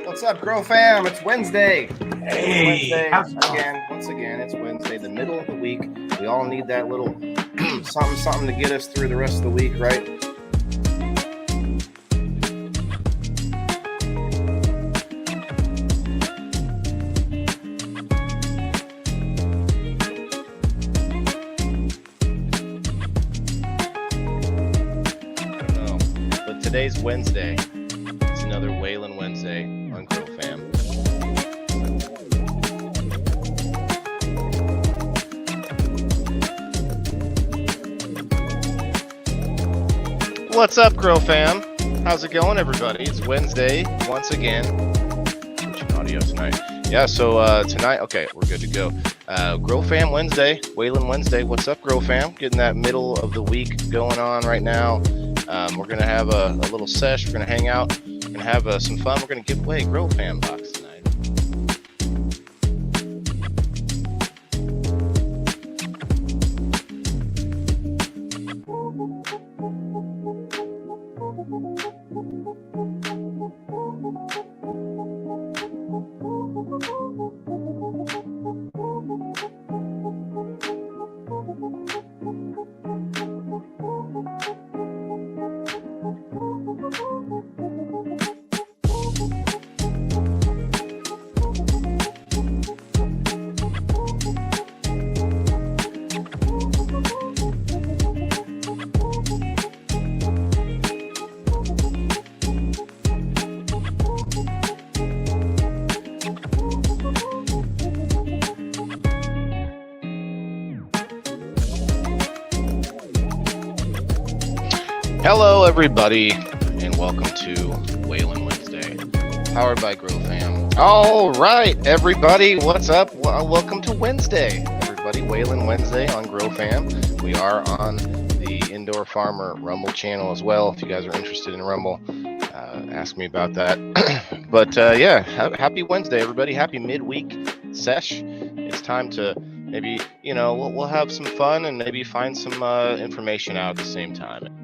What's up, Grow Fam? It's Wednesday. Hey, Once again, it's Wednesday, the middle of the week. We all need that little something to get us through the rest of the week, right? I don't know, but today's Wednesday. It's another Whalen Wednesday on Grow Fam. What's up, Grow Fam? How's it going, everybody? It's Wednesday once again. Switching audio tonight. Yeah, so tonight, okay, we're good to go. Grow Fam Wednesday, Whalen Wednesday. What's up, Grow Fam? Getting that middle of the week going on right now. We're going to have a little sesh. We're going to hang out and have some fun. We're going to give away Grow Fam box tonight. Hello, everybody, and welcome to Whalen Wednesday, powered by Grow Fam. All right, everybody, what's up? Welcome to Wednesday, everybody. Whalen Wednesday on Grow Fam. We are on the Indoor Farmer Rumble channel as well. If you guys are interested in Rumble, ask me about that. But yeah, happy Wednesday, everybody. Happy midweek sesh. It's time to maybe, we'll have some fun and maybe find some information out at the same time.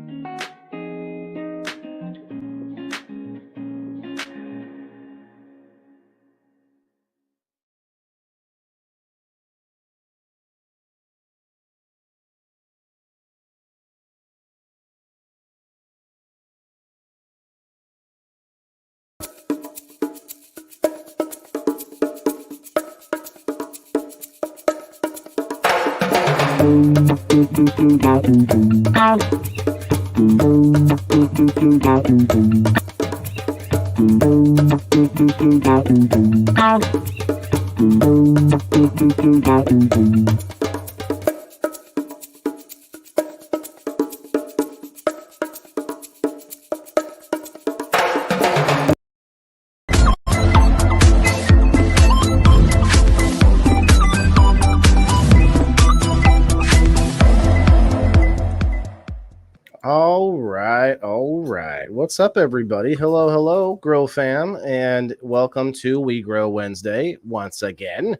All right. What's up, everybody? Hello, Grow Fam, and welcome to We Grow Wednesday once again.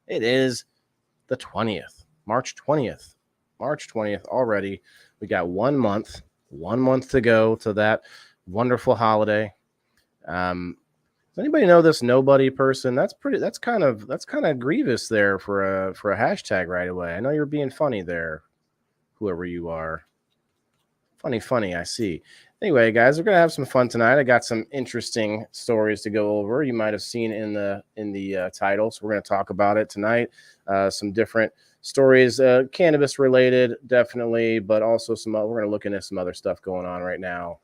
It is the 20th, March 20th already. We got 1 month to go to that wonderful holiday. Does anybody know this nobody person? That's kind of grievous there for a hashtag right away. I know you're being funny there, whoever you are. Funny, I see. Anyway, guys, we're gonna have some fun tonight. I got some interesting stories to go over. You might have seen in the title, so we're gonna talk about it tonight. Some different stories, cannabis related, definitely, but also we're gonna look into some other stuff going on right now.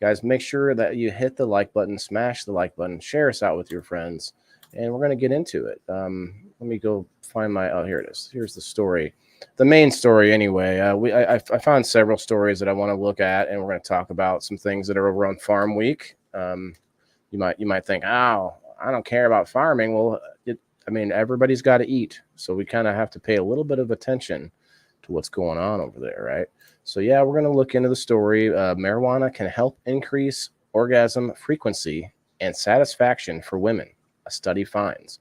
Guys, make sure that you hit the like button, smash the like button, share us out with your friends, and we're gonna get into it. Let me go find here it is. Here's the story. The main story, anyway. I found several stories that I want to look at, and we're going to talk about some things that are over on Farm Week. You might think, oh, I don't care about farming. Well, everybody's got to eat, so we kind of have to pay a little bit of attention to what's going on over there, right? So yeah, we're going to look into the story. Marijuana can help increase orgasm frequency and satisfaction for women, a study finds.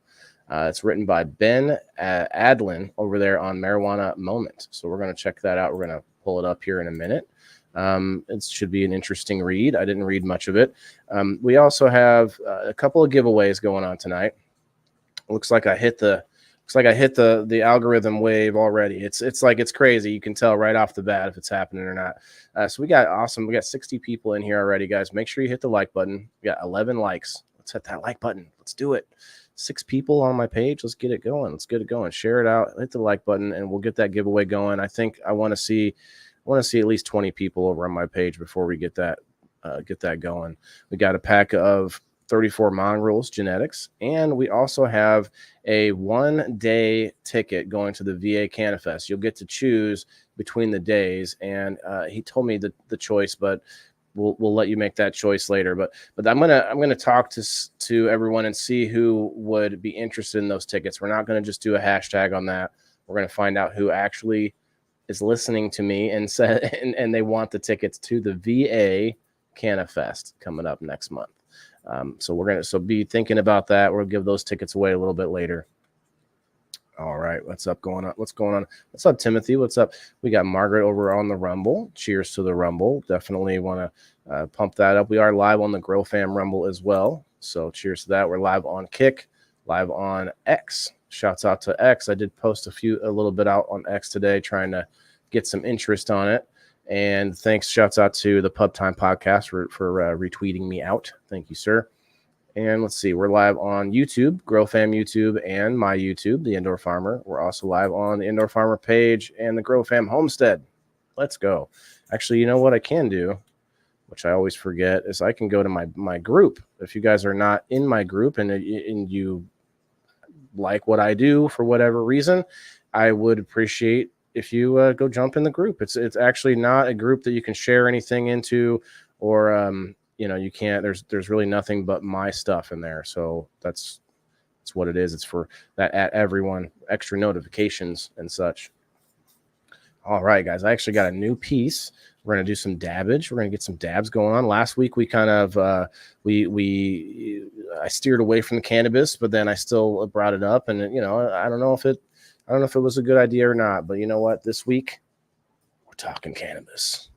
It's written by Ben Adlin over there on Marijuana Moment. So we're going to check that out. We're going to pull it up here in a minute. It should be an interesting read. I didn't read much of it. We also have a couple of giveaways going on tonight. Looks like I hit the algorithm wave already. It's like it's crazy. You can tell right off the bat if it's happening or not. So we got 60 people in here already, guys. Make sure you hit the like button. We got 11 likes. Let's hit that like button. Let's do it. 6 people on my page. Let's get it going. Share it out. Hit the like button, and we'll get that giveaway going. I think I want to see at least 20 people over on my page before we get that going. We got a pack of 34 Mongrels Genetics, and we also have a 1-day ticket going to the VA CannaFest. You'll get to choose between the days, and he told me the choice, but we'll let you make that choice later. But I'm gonna talk to everyone and see who would be interested in those tickets. We're not gonna just do a hashtag on that. We're gonna find out who actually is listening to me and said and they want the tickets to the VA CannaFest coming up next month. So we're gonna be thinking about that. We'll give those tickets away a little bit later. All right, what's going on? What's up, Timothy? What's up? We got Margaret over on the Rumble. Cheers to the Rumble. Definitely want to pump that up. We are live on the Grow Fam Rumble as well. So cheers to that. We're live on Kick, live on X. Shouts out to X. I did post a little bit out on X today, trying to get some interest on it. And shouts out to the Pub Time Podcast for retweeting me out. Thank you, sir. And let's see, we're live on YouTube, Grow Fam YouTube, and my YouTube, The Indoor Farmer. We're also live on the Indoor Farmer page and the Grow Fam Homestead. Let's go. Actually, you know what I can do, which I always forget, is I can go to my group. If you guys are not in my group and you like what I do for whatever reason, I would appreciate if you go jump in the group. It's actually not a group that you can share anything into, or you can't. There's really nothing but my stuff in there. So that's what it is. It's for that at everyone, extra notifications and such. All right, guys. I actually got a new piece. We're gonna do some dabbage. We're gonna get some dabs going on. Last week we kind of I steered away from the cannabis, but then I still brought it up, and I don't know if it was a good idea or not. But you know what? This week we're talking cannabis,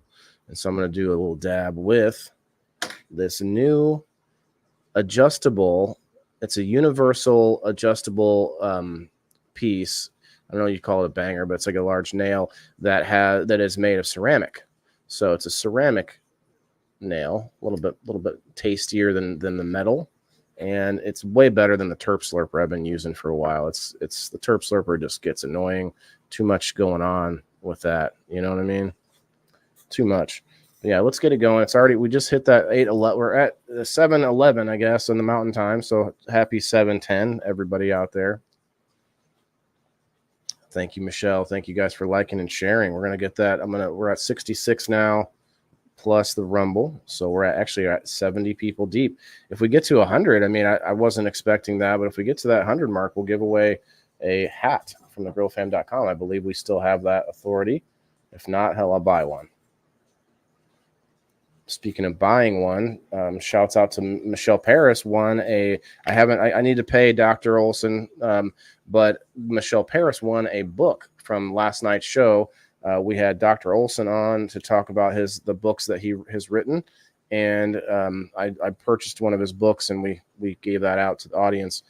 and so I'm gonna do a little dab with this new adjustable. It's a universal adjustable piece. I don't know, you call it a banger, but it's like a large nail that is made of ceramic. So it's a ceramic nail, a little bit tastier than the metal, and it's way better than the Terp Slurper I've been using for a while. It's the Terp Slurper just gets annoying. Too much going on with that. You know what I mean? Too much. But yeah, let's get it going. We just hit that 8:11. We're at 7:11, I guess, in the Mountain Time. So happy 7:10, everybody out there. Thank you, Michelle. Thank you guys for liking and sharing. We're gonna get that. We're at 66 now, plus the Rumble. So we're at 70 people deep. If we get to 100, I wasn't expecting that, but if we get to that 100 mark, we'll give away a hat from thegrowfam.com. I believe we still have that authority. If not, hell, I'll buy one. Speaking of buying one, shouts out to Michelle Paris. I need to pay Dr. Olson, but Michelle Paris won a book from last night's show. We had Dr. Olson on to talk about the books that he has written, and I purchased one of his books, and we gave that out to the audience.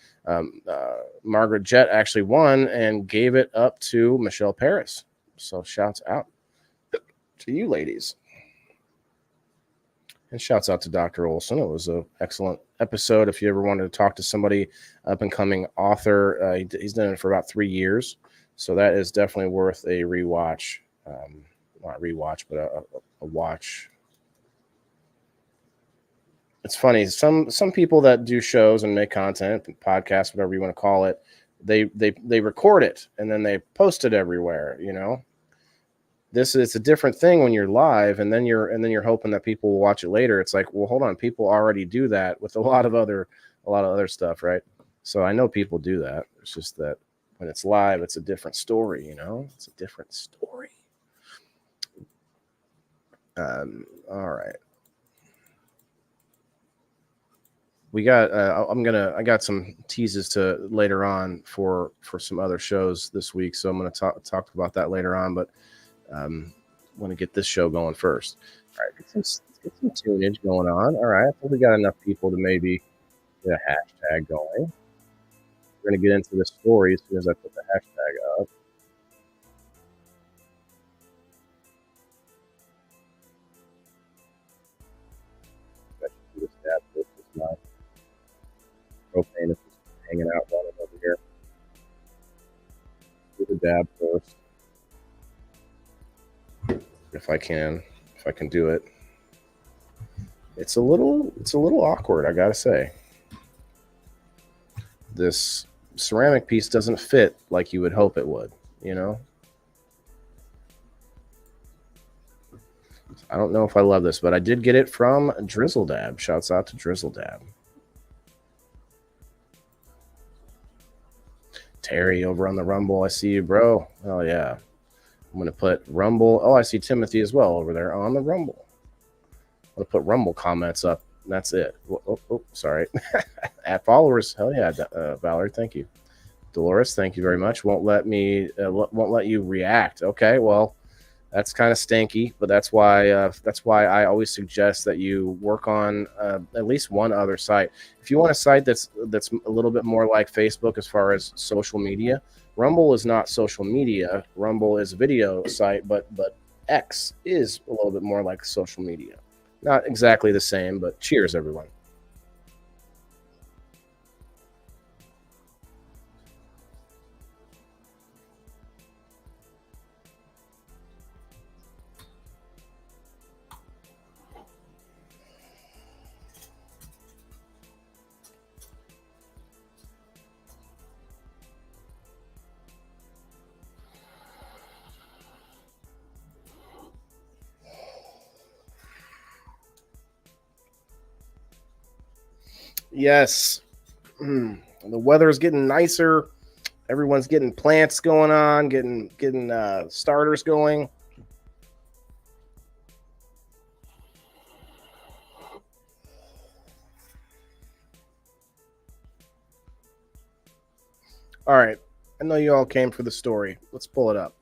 Margaret Jett actually won and gave it up to Michelle Paris. So shouts out to you ladies. And shouts out to Dr. Olson. It was an excellent episode. If you ever wanted to talk to somebody, up-and-coming author, he's done it for about 3 years. So that is definitely worth a rewatch. Not rewatch, but a watch. It's funny. Some people that do shows and make content, podcasts, whatever you want to call it, they record it and then they post it everywhere, It's a different thing when you're live, and then you're hoping that people will watch it later. It's like, well, hold on, people already do that with a lot of other stuff, right? So I know people do that. It's just that when it's live, it's a different story, It's a different story. All right. We got. I got some teases to later on for some other shows this week, so I'm gonna talk about that later on, but. want to get this show going first. All right, let's get some tunage going on. All right, I think we got enough people to maybe get a hashtag going. We're going to get into the story as soon as I put the hashtag up. I should do this dab first. My propane is just hanging out running over here. Do the dab first. If I can do it. It's a little awkward, I gotta say. This ceramic piece doesn't fit like you would hope it would, you know? I don't know if I love this, but I did get it from Drizzle Dab. Shouts out to Drizzle Dab. Terry over on the Rumble. I see you, bro. Oh, yeah. I'm going to put Rumble. Oh, I see Timothy as well over there on the Rumble. I'm going to put Rumble comments up. That's it. Oh, sorry. At followers. Hell yeah, Valerie. Thank you. Dolores, thank you very much. Won't let you react. Okay, well, that's kind of stinky, but that's why I always suggest that you work on at least one other site. If you want a site that's a little bit more like Facebook as far as social media, Rumble is not social media. Rumble is a video site, but X is a little bit more like social media. Not exactly the same, but cheers, everyone. Yes. The weather is getting nicer. Everyone's getting plants going on, getting starters going. All right. I know you all came for the story. Let's pull it up.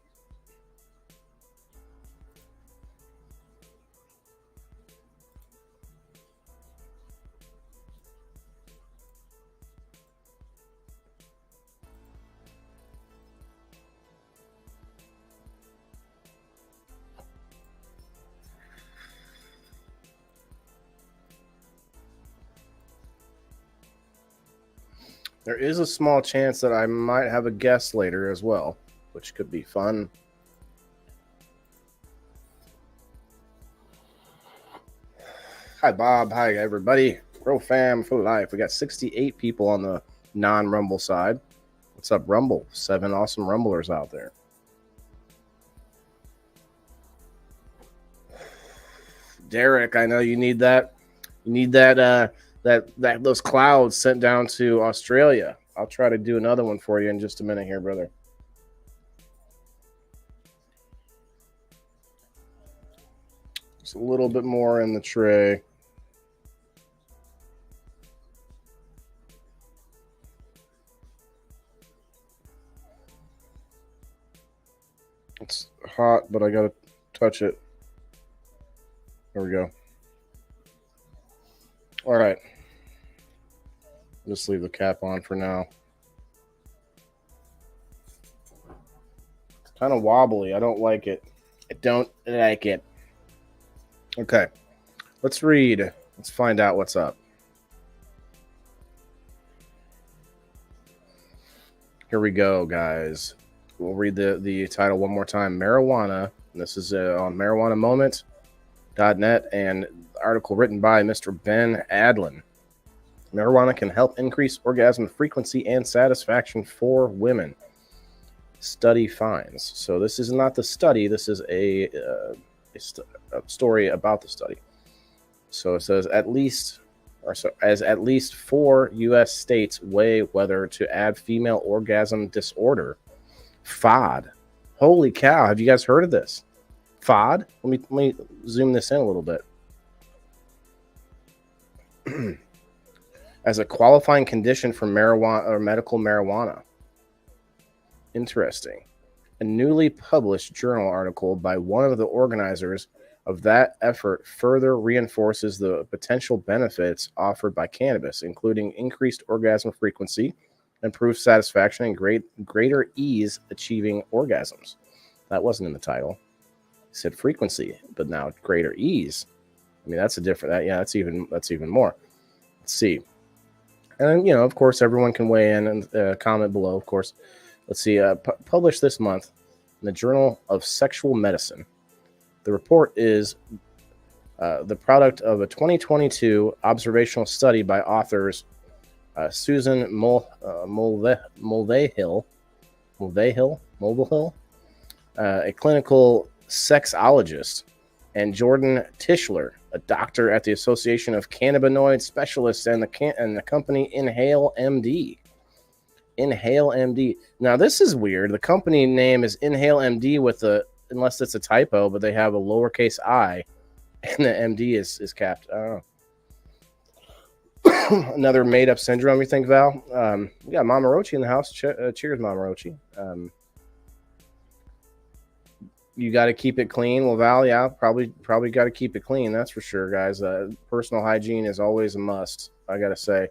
There is a small chance that I might have a guest later as well, which could be fun. Hi, Bob. Hi, everybody. Bro fam for life. We got 68 people on the non-Rumble side. What's up, Rumble? 7 awesome Rumblers out there. Derek, I know you need that. You need that those clouds sent down to Australia. I'll try to do another one for you in just a minute here, brother. Just a little bit more in the tray. It's hot, but I gotta touch it. There we go. All right. Just leave the cap on for now. It's kind of wobbly. I don't like it. I don't like it. Okay. Let's read. Let's find out what's up. Here we go, guys. We'll read the title one more time. Marijuana. And this is on marijuanamoment.net and article written by Mr. Ben Adlin. Marijuana can help increase orgasm frequency and satisfaction for women. Study finds. So this is not the study. This is a story about the study. So it says at least 4 U.S. states weigh whether to add female orgasm disorder, FOD. Holy cow! Have you guys heard of this? FOD. Let me zoom this in a little bit. As a qualifying condition for marijuana or medical marijuana. Interesting. A newly published journal article by one of the organizers of that effort further reinforces the potential benefits offered by cannabis, including increased orgasm frequency, improved satisfaction, and greater ease achieving orgasms. That wasn't in the title. It said frequency, but now greater ease. I mean, that's a different. That's even more. Let's see. And of course, everyone can weigh in and comment below. Of course, let's see. Published this month in the Journal of Sexual Medicine. The report is the product of a 2022 observational study by authors Susan Mulvahill, a clinical sexologist, and Jordan Tischler, a doctor at the Association of Cannabinoid Specialists and the company Inhale MD. Inhale MD. Now, this is weird. The company name is Inhale MD unless it's a typo, but they have a lowercase I, and the MD is capped. I don't know. Another made-up syndrome, you think, Val? We got Mama Rochi in the house. Cheers, Mama Rochi. You got to keep it clean. Well, Val, yeah, probably got to keep it clean. That's for sure, guys. Personal hygiene is always a must, I got to say.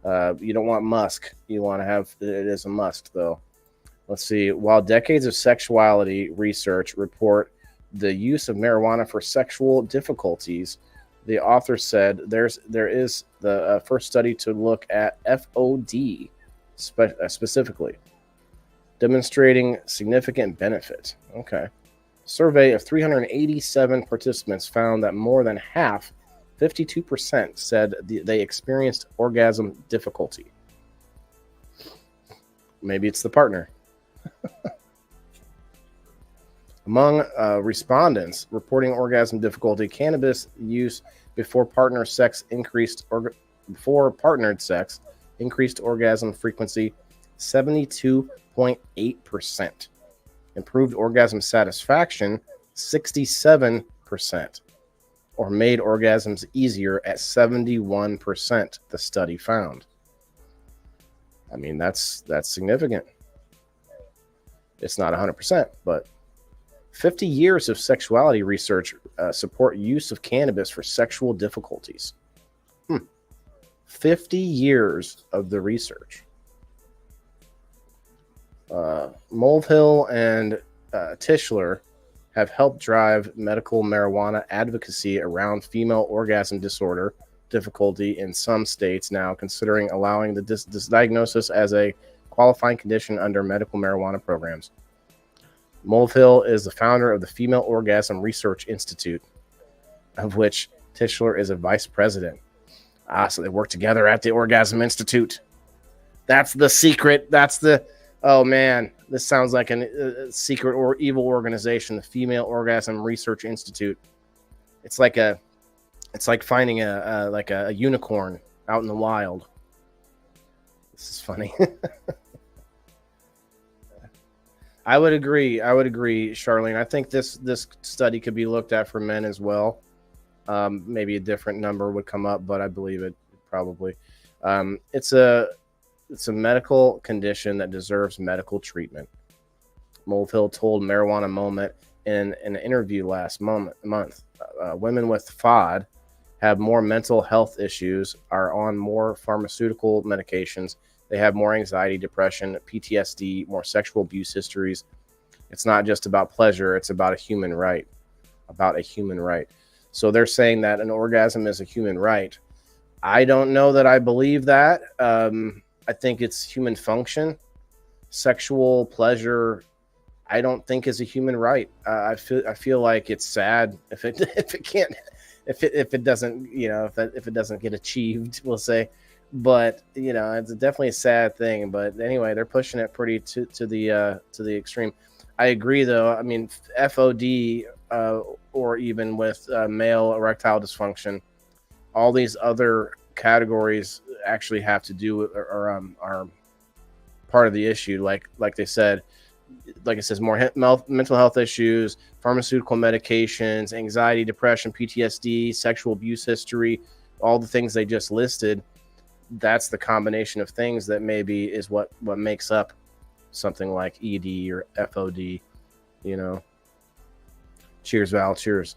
You don't want musk. You want to have it is a must, though. Let's see. While decades of sexuality research report the use of marijuana for sexual difficulties, the author said there is the first study to look at FOD specifically, demonstrating significant benefit. Okay. Survey of 387 participants found that more than half, 52%, said they experienced orgasm difficulty. Maybe it's the partner. Among respondents reporting orgasm difficulty, cannabis use before partnered sex increased orgasm frequency 72.8%. Improved orgasm satisfaction 67%, or made orgasms easier at 71%, the study found. I mean, that's significant. It's not 100%, but 50 years of sexuality research support use of cannabis for sexual difficulties. 50 years of the research. Mulvihill and Tischler have helped drive medical marijuana advocacy around female orgasm disorder difficulty in some states now, considering allowing this diagnosis as a qualifying condition under medical marijuana programs. Mulvihill is the founder of the Female Orgasm Research Institute, of which Tischler is a vice president. So they work together at the Orgasm Institute. That's the secret. Oh man, this sounds like a secret or evil organization, the Female Orgasm Research Institute. It's like finding a unicorn out in the wild. This is funny. I would agree, Charlene. I think this study could be looked at for men as well. Maybe a different number would come up, but I believe it probably. It's a medical condition that deserves medical treatment. Mulvihill told Marijuana Moment in an interview last month. Women with FOD have more mental health issues, are on more pharmaceutical medications. They have more anxiety, depression, PTSD, more sexual abuse histories. It's not just about pleasure. It's about a human right. So they're saying that an orgasm is a human right. I don't know that I believe that. I think it's human function. Sexual pleasure, I don't think is a human right. I feel like it's sad if it doesn't get achieved, we'll say. But it's definitely a sad thing. But anyway, they're pushing it pretty to the extreme. I agree, though. I mean, FOD or even with male erectile dysfunction, all these other categories actually have to do with or are part of the issue. Like they said, like it says, more mental health issues, pharmaceutical medications, anxiety, depression, PTSD, sexual abuse history, all the things they just listed. That's the combination of things that maybe is what makes up something like ED or FOD, you know. Cheers, Val. Cheers.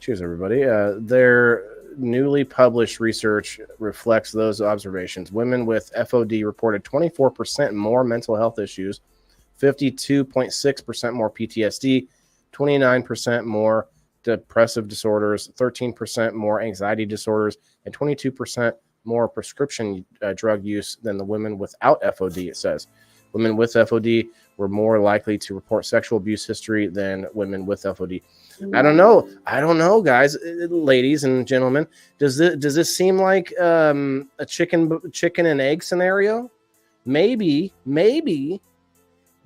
Cheers, everybody. Their newly published research reflects those observations. Women with FOD reported 24% more mental health issues, 52.6% more PTSD, 29% more depressive disorders, 13% more anxiety disorders, and 22% more prescription drug use than the women without FOD, it says. Women with FOD were more likely to report sexual abuse history than women with FOD. I don't know, guys, ladies and gentlemen. Does this seem like a chicken and egg scenario? Maybe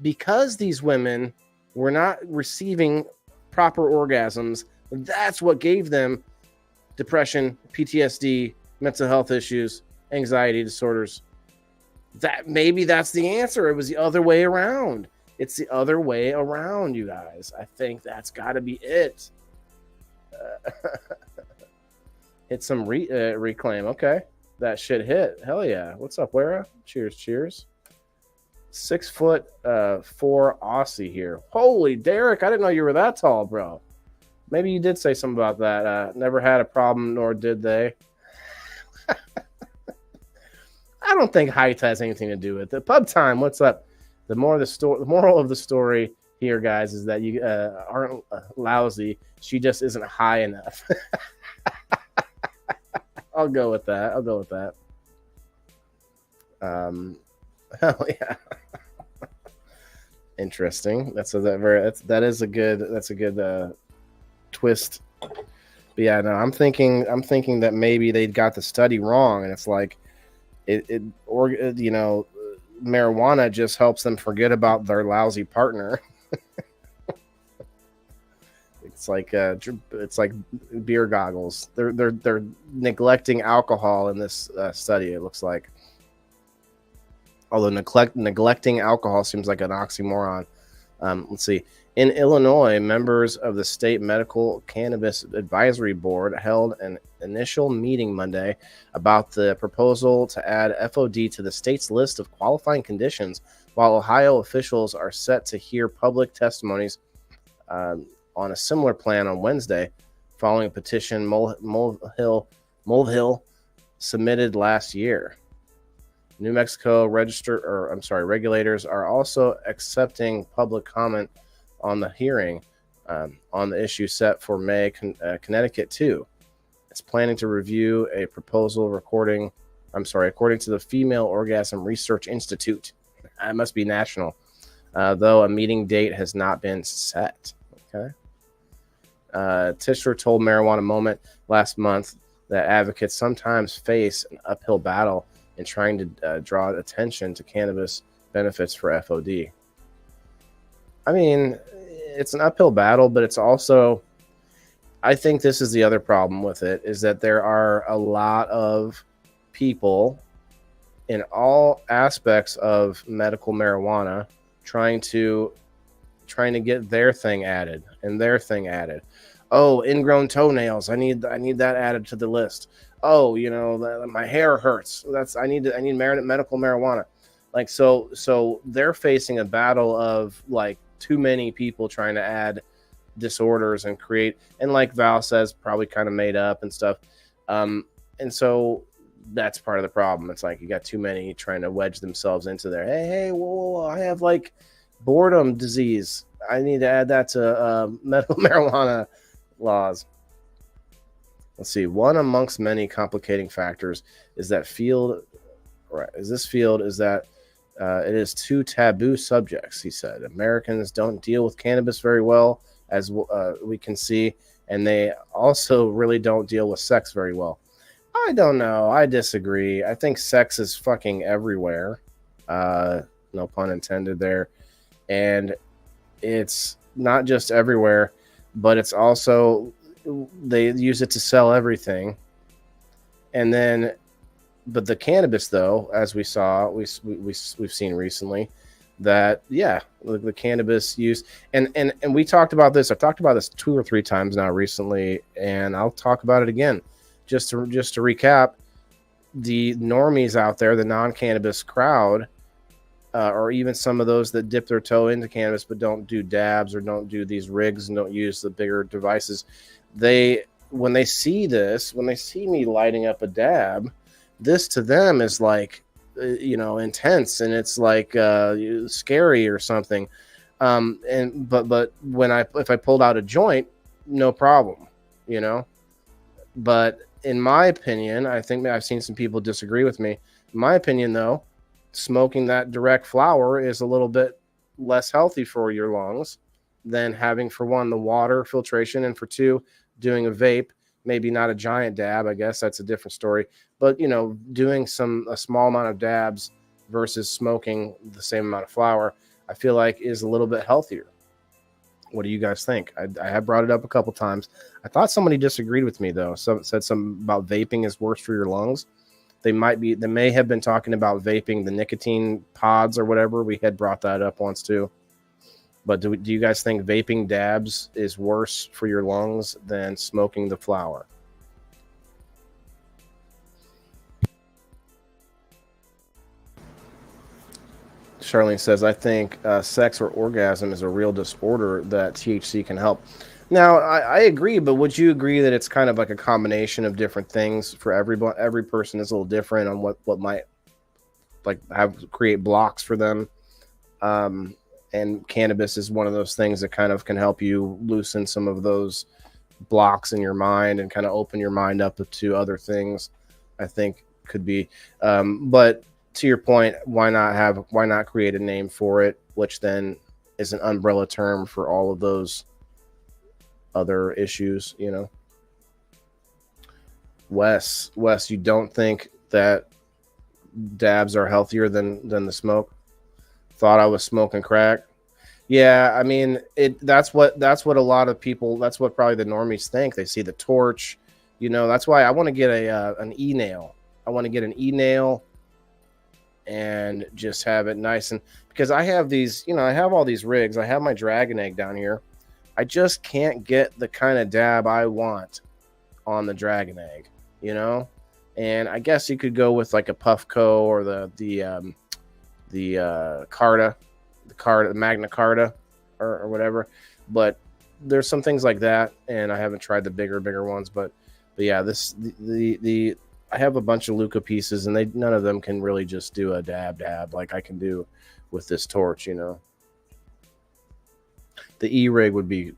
because these women were not receiving proper orgasms, that's what gave them depression, PTSD, mental health issues, anxiety disorders. That maybe that's the answer. It was the other way around. It's the other way around, you guys. I think that's got to be it. Hit some reclaim. Okay, that shit hit. Hell yeah. What's up, Wera? Cheers. 6'4" Aussie here. Holy Derek, I didn't know you were that tall, bro. Maybe you did say something about that. Never had a problem, nor did they. I don't think height has anything to do with it. Pub time, what's up? The moral of the story here, guys, is that you aren't lousy. She just isn't high enough. I'll go with that. Hell yeah. Interesting. That's a good twist. But yeah, no, I'm thinking that maybe they got the study wrong, and it's like marijuana just helps them forget about their lousy partner. It's like beer goggles. They're neglecting alcohol in this study. It looks like, although neglecting alcohol seems like an oxymoron. Let's see. In Illinois, members of the State Medical Cannabis Advisory Board held an initial meeting Monday about the proposal to add FOD to the state's list of qualifying conditions, while Ohio officials are set to hear public testimonies on a similar plan on Wednesday, following a petition Molehill submitted last year. New Mexico regulators are also accepting public comment on the hearing on the issue set for May. Connecticut too is planning to review a proposal according to the Female Orgasm Research Institute. It must be national, though a meeting date has not been set. Okay. Tishler told Marijuana Moment last month that advocates sometimes face an uphill battle in trying to draw attention to cannabis benefits for FOD. I mean, it's an uphill battle, but it's also, I think this is the other problem with it, is that there are a lot of people in all aspects of medical marijuana trying to get their thing added. Oh, ingrown toenails. I need that added to the list. Oh, my hair hurts. I need medical marijuana. Like, so they're facing a battle of like too many people trying to add disorders and create, and like Val says, probably kind of made up and stuff. And so that's part of the problem. It's like you got too many trying to wedge themselves into there. Hey, whoa, I have like boredom disease. I need to add that to medical marijuana laws. Let's see. One amongst many complicating factors is that it is two taboo subjects, he said. Americans don't deal with cannabis very well, as we can see, and they also really don't deal with sex very well. I don't know. I disagree. I think sex is fucking everywhere. No pun intended there. And it's not just everywhere, but it's also, they use it to sell everything. And then, but the cannabis, though, as we saw, we've seen recently, that the cannabis use, and we talked about this. I've talked about this 2 or 3 times now recently, and I'll talk about it again, just to recap. The normies out there, the non-cannabis crowd, or even some of those that dip their toe into cannabis but don't do dabs or don't do these rigs and don't use the bigger devices, when they see this, when they see me lighting up a dab, this to them is like, intense, and it's like scary or something. But if I pulled out a joint, no problem, you know. But in my opinion, I think I've seen some people disagree with me. In my opinion, though, smoking that direct flower is a little bit less healthy for your lungs than having, for one, the water filtration, and for two, doing a vape. Maybe not a giant dab, I guess that's a different story. But doing a small amount of dabs versus smoking the same amount of flower, I feel like is a little bit healthier. What do you guys think? I have brought it up a couple times. I thought somebody disagreed with me though. Some said something about vaping is worse for your lungs. They may have been talking about vaping the nicotine pods or whatever. We had brought that up once too. But do you guys think vaping dabs is worse for your lungs than smoking the flower? Charlene says, I think sex or orgasm is a real disorder that THC can help. Now, I agree, but would you agree that it's kind of like a combination of different things for everybody? Every person is a little different on what might create blocks for them. And cannabis is one of those things that kind of can help you loosen some of those blocks in your mind and kind of open your mind up to other things. I think could be, but to your point, why not create a name for it, which then is an umbrella term for all of those other issues, Wes, you don't think that dabs are healthier than the smoke? Thought I was smoking crack. Yeah, I mean, that's what a lot of people, that's what probably the normies think. They see the torch, that's why I want to get an e-nail. I want to get an e-nail and just have it nice. And because I have these, I have all these rigs. I have my dragon egg down here. I just can't get the kind of dab I want on the dragon egg, and I guess you could go with like a Puffco or the Carta, the Magna Carta or whatever. But there's some things like that, and I haven't tried the bigger ones. But yeah, I have a bunch of Luca pieces, and none of them can really just do a dab like I can do with this torch, The E-rig would be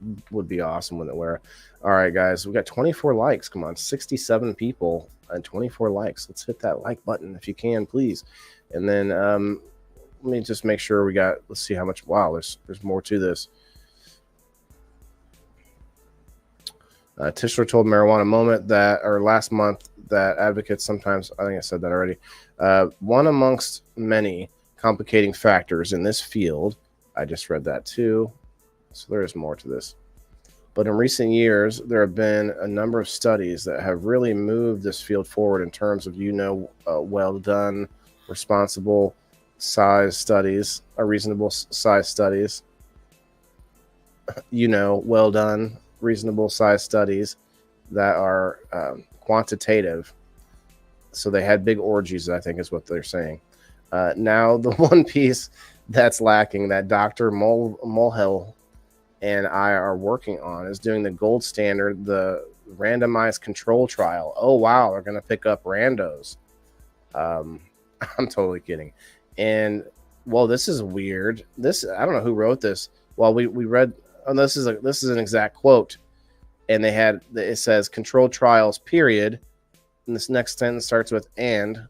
awesome with it. All right, guys, we got 24 likes. Come on, 67 people and 24 likes. Let's hit that like button if you can, please. And then let me just make sure let's see how much. Wow, there's more to this. Tischler told Marijuana Moment last month that advocates sometimes, I think I said that already, one amongst many complicating factors in this field. I just read that too. So there is more to this. But in recent years, there have been a number of studies that have really moved this field forward in terms of, well done, responsible size studies, or reasonable size studies. Well done, reasonable size studies that are quantitative. So they had big orgies, I think is what they're saying. Now, the one piece that's lacking that Dr. Mulhel and I are working on is doing the gold standard, the randomized control trial. Oh, wow, they're going to pick up randos. I'm totally kidding. And, well, this is weird. I don't know who wrote this. Well, we read, this is an exact quote. And it says controlled trials, period. And this next sentence starts with, and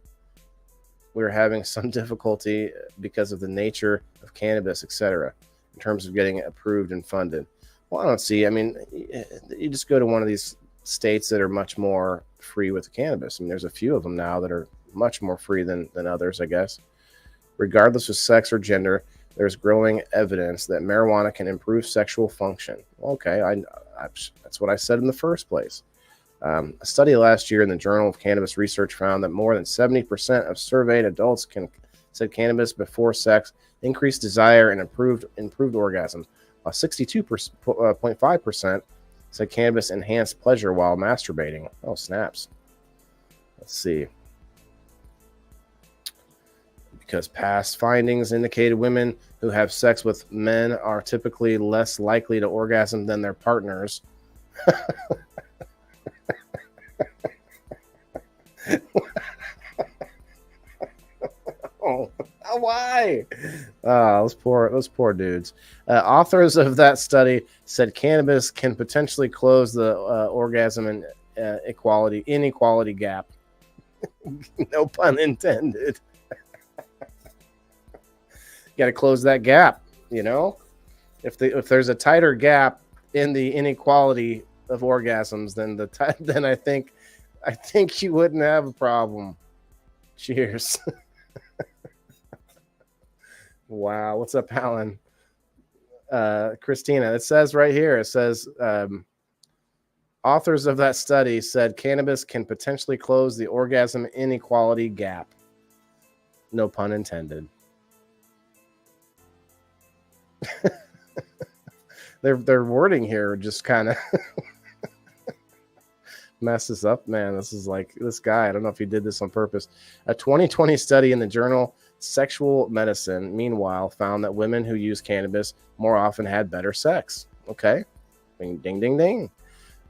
we're having some difficulty because of the nature of cannabis, etc., in terms of getting it approved and funded. Well, I don't see. I mean, you just go to one of these states that are much more free with cannabis. I mean, there's a few of them now that are much more free than others, I guess. Regardless of sex or gender, there's growing evidence that marijuana can improve sexual function. Okay, that's what I said in the first place. A study last year in the Journal of Cannabis Research found that more than 70% of surveyed adults said cannabis before sex increased desire and improved orgasm, while 62.5% said cannabis enhanced pleasure while masturbating. Oh, snaps. Let's see. because past findings indicated women who have sex with men are typically less likely to orgasm than their partners. Oh, why? Those poor dudes. Authors of that study said cannabis can potentially close the orgasm and inequality gap. No pun intended. Got to close that gap. If there's a tighter gap in the inequality of orgasms, then I think you wouldn't have a problem. Cheers. Wow. What's up, Alan? Christina, it says right here, authors of that study said cannabis can potentially close the orgasm inequality gap. No pun intended. Their wording here just kind of messes up, man. This is like this guy. I don't know if he did this on purpose. A 2020 study in the journal Sexual Medicine, meanwhile, found that women who use cannabis more often had better sex. Okay. Ding, ding, ding, ding.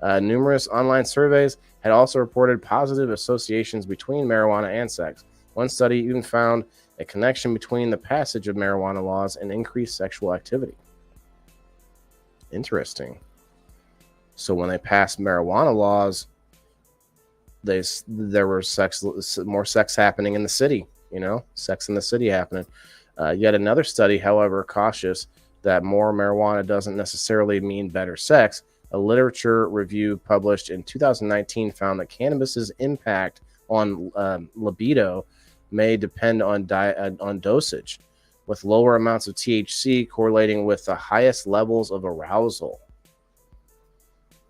Numerous online surveys had also reported positive associations between marijuana and sex. One study even found a connection between the passage of marijuana laws and increased sexual activity. Interesting. So when they passed marijuana laws, there was more sex happening in the city. Sex in the city happening. Yet another study, however, cautious that more marijuana doesn't necessarily mean better sex. A literature review published in 2019 found that cannabis's impact on libido may depend on dosage, with lower amounts of THC correlating with the highest levels of arousal.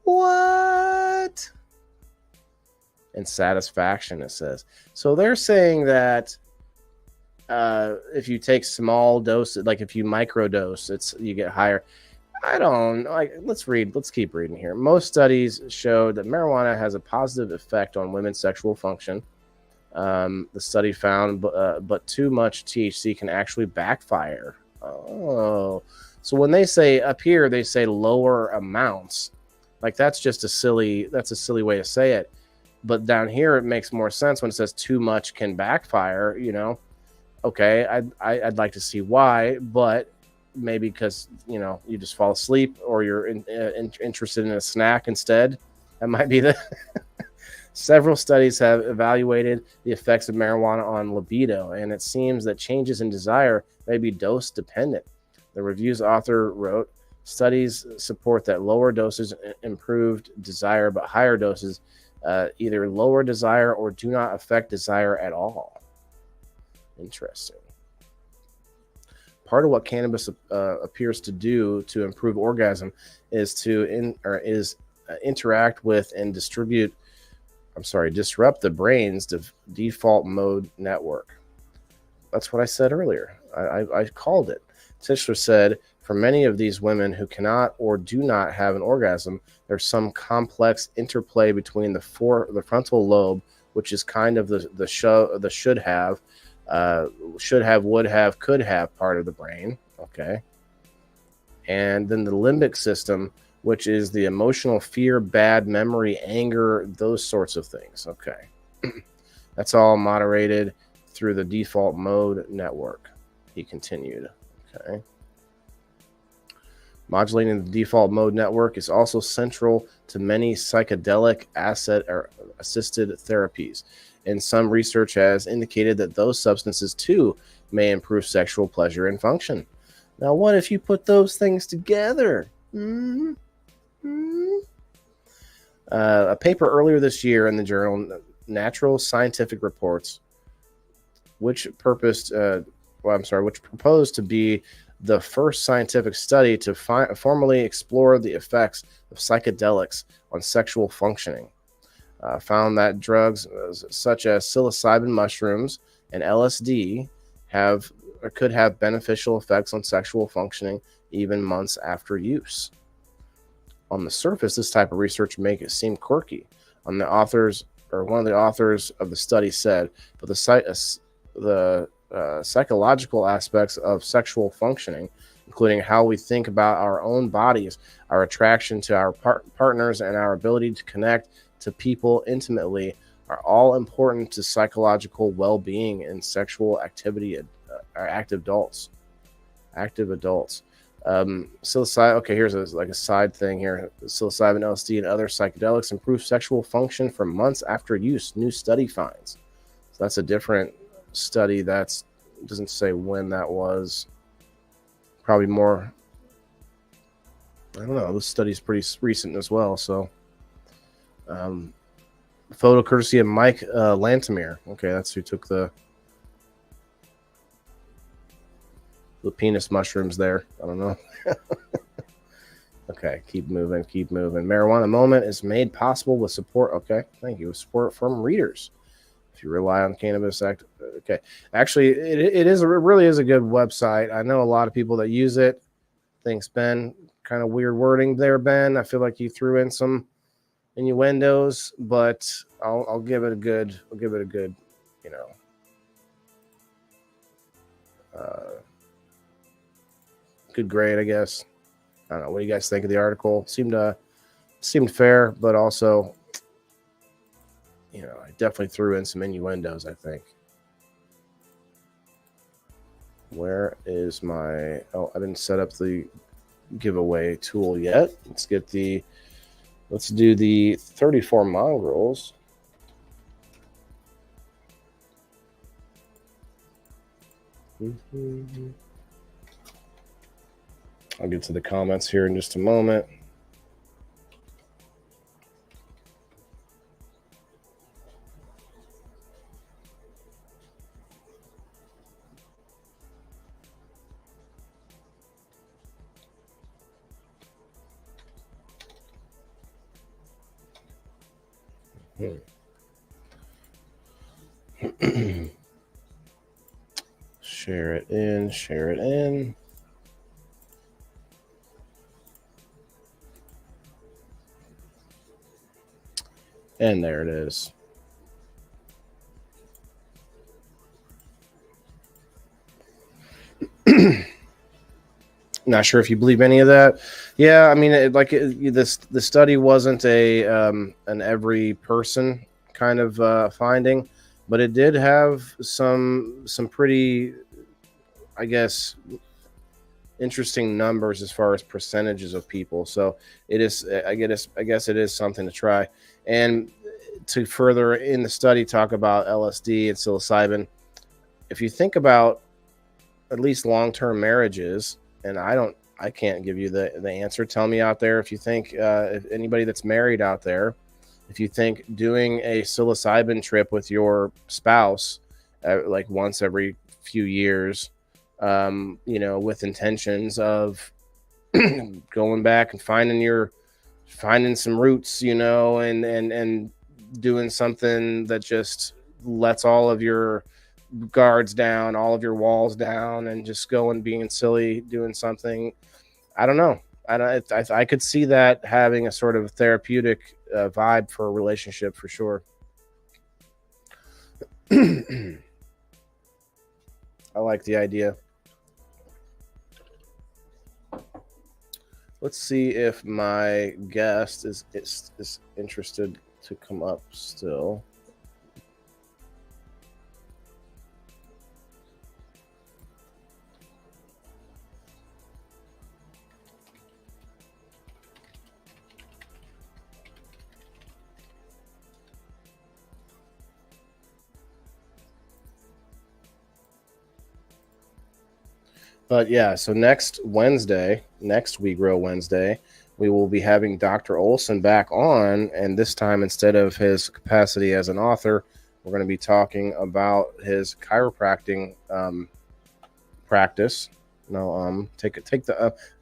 What? And satisfaction, it says. So they're saying that if you take small doses, like if you microdose, you get higher. I don't like. Let's keep reading here. Most studies showed that marijuana has a positive effect on women's sexual function. The study found, but too much THC can actually backfire. Oh, so when they say up here, they say lower amounts. Like that's a silly way to say it. But down here, it makes more sense when it says too much can backfire. Okay, I'd like to see why, but maybe because you just fall asleep or you're interested in a snack instead. That might be the. Several studies have evaluated the effects of marijuana on libido, and it seems that changes in desire may be dose dependent. The review's author wrote, studies support that lower doses improved desire, but higher doses either lower desire or do not affect desire at all. Interesting. Part of what cannabis appears to do to improve orgasm is to interact with and disrupt the brain's default mode network. That's what I said earlier. I called it. Tischler said, for many of these women who cannot or do not have an orgasm, there's some complex interplay between the frontal lobe, which is kind of the should have, would have, could have part of the brain. Okay. And then the limbic system, which is the emotional fear, bad memory, anger, those sorts of things. Okay. That's all moderated through the default mode network, he continued. Okay. Modulating the default mode network is also central to many psychedelic assisted therapies, and some research has indicated that those substances too may improve sexual pleasure and function. Now, what if you put those things together? A paper earlier this year in the journal Natural Scientific Reports, which proposed to be the first scientific study to formally explore the effects of psychedelics on sexual functioning, found that drugs such as psilocybin mushrooms and LSD could have beneficial effects on sexual functioning even months after use. On the surface, this type of research make it seem quirky. One of the authors of the study said, but the psychological aspects of sexual functioning, including how we think about our own bodies, our attraction to our partners, and our ability to connect to people intimately, are all important to psychological well-being and sexual activity. Active adults. Psilocybin. Okay, here's a side thing here. Psilocybin, LSD, and other psychedelics improve sexual function for months after use. New study finds. So that's a different study. That doesn't say when that was. Probably more. I don't know. This study's pretty recent as well. So, photo courtesy of Mike Lantamir. Okay, that's who took the penis mushrooms there. I don't know. Okay, keep moving. Marijuana Moment is made possible with support. Okay, thank you. Support from readers. If you rely on Cannabis Act. Okay, actually, it really is a good website. I know a lot of people that use it. Thanks, Ben. Kind of weird wording there, Ben. I feel like you threw in some innuendos, but I'll give it a good. Good grade, I guess. I don't know. What do you guys think of the article? Seemed fair, but also, I definitely threw in some innuendos, I think. Where is my... Oh, I didn't set up the giveaway tool yet. Let's do the 34 mongrels. I'll get to the comments here in just a moment. Share it in. And there it is. Not sure if you believe any of that. Yeah, I mean, the study wasn't an every person kind of finding, but it did have some pretty, I guess, interesting numbers as far as percentages of people. So it is, I guess it is something to try. And to further in the study talk about LSD and psilocybin, if you think about at least long-term marriages, and I can't give you the answer. Tell me out there if you think, if anybody that's married out there, if you think doing a psilocybin trip with your spouse, like once every few years, with intentions of going back and finding some roots, and doing something that just lets all of your guards down, all of your walls down, and just going being silly, doing something. I don't know. I could see that having a sort of therapeutic vibe for a relationship for sure. I like the idea. Let's see if my guest is interested to come up still. But yeah, so next We Grow Wednesday, we will be having Dr. Olson back on, and this time instead of his capacity as an author, we're going to be talking about his chiropractic practice. No,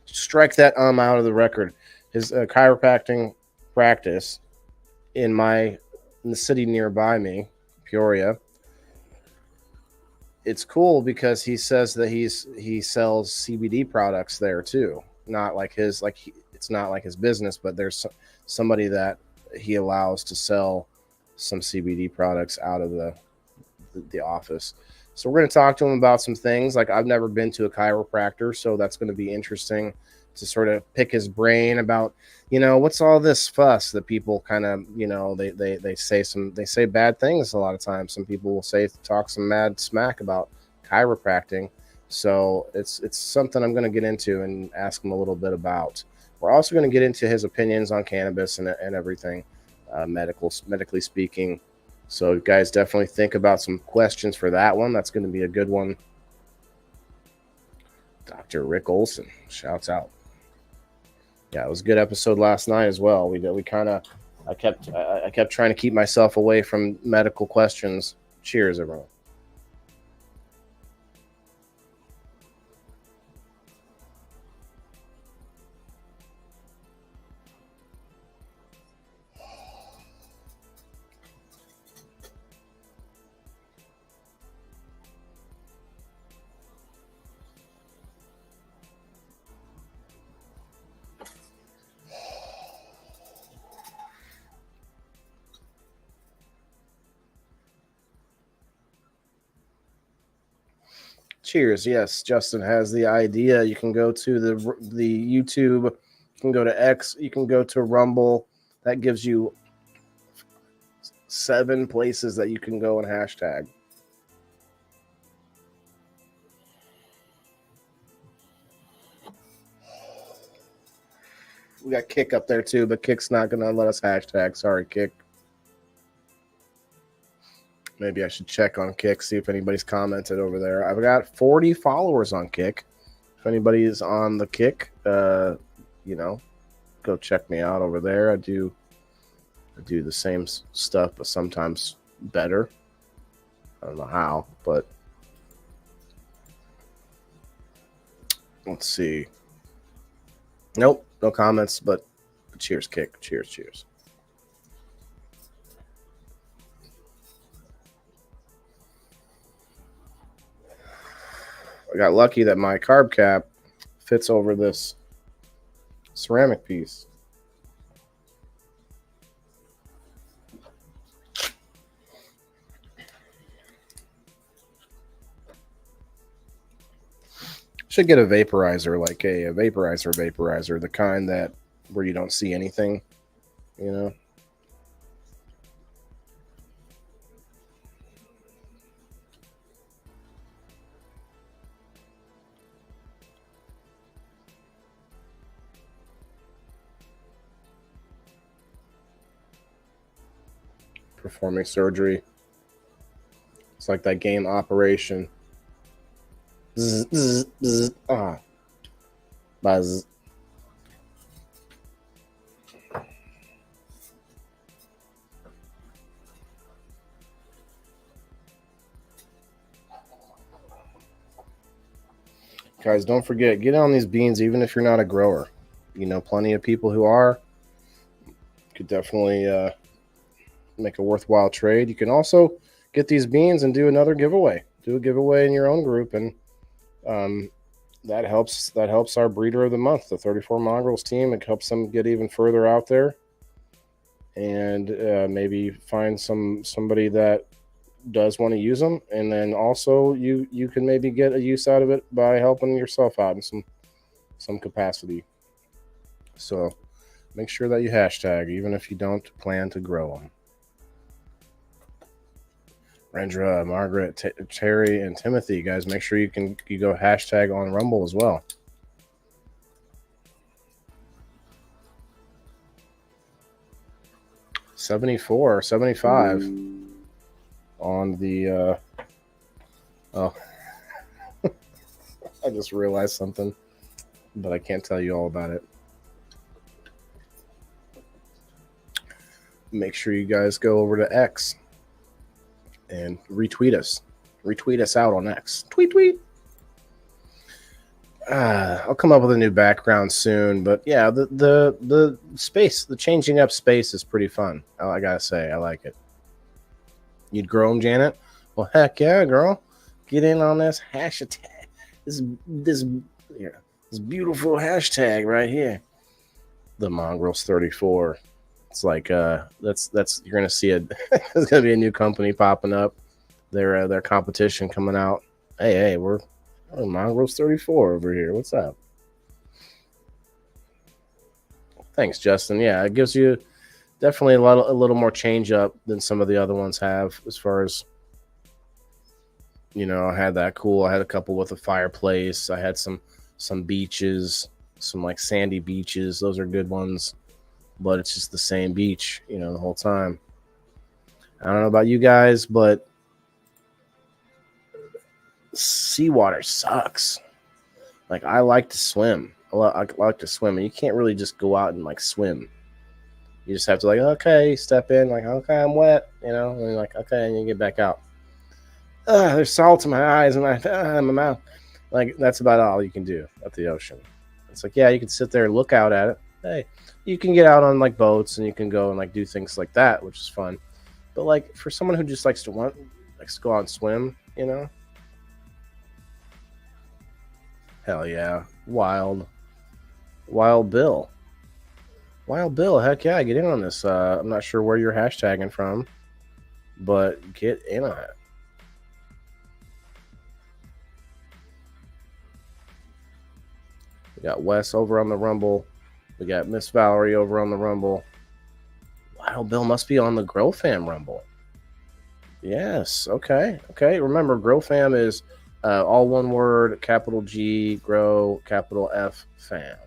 strike that out of the record. His chiropractic practice in the city nearby me, Peoria. It's cool because he says that he sells CBD products there too. Not like it's not like his business, but there's somebody that he allows to sell some CBD products out of the office. So we're going to talk to him about some things. Like, I've never been to a chiropractor, so that's going to be interesting to sort of pick his brain about, what's all this fuss that people kind of, they say bad things a lot of times. Some people will talk some mad smack about chiropractic. So it's something I'm going to get into and ask him a little bit about. We're also going to get into his opinions on cannabis and everything, medically speaking. So guys, definitely think about some questions for that one. That's going to be a good one. Dr. Rick Olson, shouts out. Yeah, it was a good episode last night as well. I kept trying to keep myself away from medical questions. Cheers, everyone. Cheers. Yes, Justin has the idea. You can go to the YouTube, you can go to X, you can go to Rumble. That gives you 7 places that you can go and hashtag. We got Kick up there too, but Kick's not going to let us hashtag. Sorry, Kick. Maybe I should check on Kick, see if anybody's commented over there. I've got 40 followers on Kick. If anybody is on the Kick, go check me out over there. I do the same stuff, but sometimes better. I don't know how, but let's see. Nope, no comments, but cheers, Kick. Cheers. I got lucky that my carb cap fits over this ceramic piece. Should get a vaporizer, like a vaporizer, the kind that where you don't see anything, Performing surgery. It's like that game Operation. Zzz, zzz, zzz, buzz. Guys, don't forget, get on these beans even if you're not a grower. Plenty of people who are. Could definitely make a worthwhile trade. You can also get these beans and do another giveaway. Do a giveaway in your own group, and that helps our breeder of the month, the 34 Mongrels team. It helps them get even further out there, and maybe find somebody that does want to use them, and then also you can maybe get a use out of it by helping yourself out in some capacity. So make sure that you hashtag even if you don't plan to grow them. Rendra, Margaret, Terry, and Timothy, guys, make sure you go hashtag on Rumble as well. $74, $75 on the oh I just realized something, but I can't tell you all about it. Make sure you guys go over to X and retweet us out on X. Tweet. I'll come up with a new background soon, but yeah, the space, the changing up space is pretty fun. I gotta say, I like it. You'd grow them, Janet? Well, heck yeah, girl. Get in on this hashtag. This beautiful hashtag right here. The Mongrels 34. It's like that's you're gonna see it. There's gonna be a new company popping up. their competition coming out. Hey, we're Mongrels 34 over here. What's up? Thanks, Justin. Yeah, it gives you definitely a little more change up than some of the other ones have as far as I had that cool. I had a couple with a fireplace. I had some beaches, some like sandy beaches. Those are good ones, but it's just the same beach, the whole time. I don't know about you guys, but seawater sucks. Like I like to swim. I like to swim, and you can't really just go out and like swim. You just have to like, okay, step in, like, okay, I'm wet, and you're like, okay, and you get back out. There's salt in my eyes and my mouth. Like that's about all you can do at the ocean. It's like, yeah, you can sit there and look out at it. Hey, you can get out on like boats and you can go and like do things like that, which is fun. But like for someone who just likes to go out and swim, hell yeah, Wild Bill. Wild Bill, heck yeah, get in on this. I'm not sure where you're hashtagging from, but get in on it. We got Wes over on the Rumble. We got Miss Valerie over on the Rumble. Wild Bill must be on the Grow Fam Rumble. Yes. Okay. Remember, Grow Fam is all one word, capital G, Grow, capital F, Fam.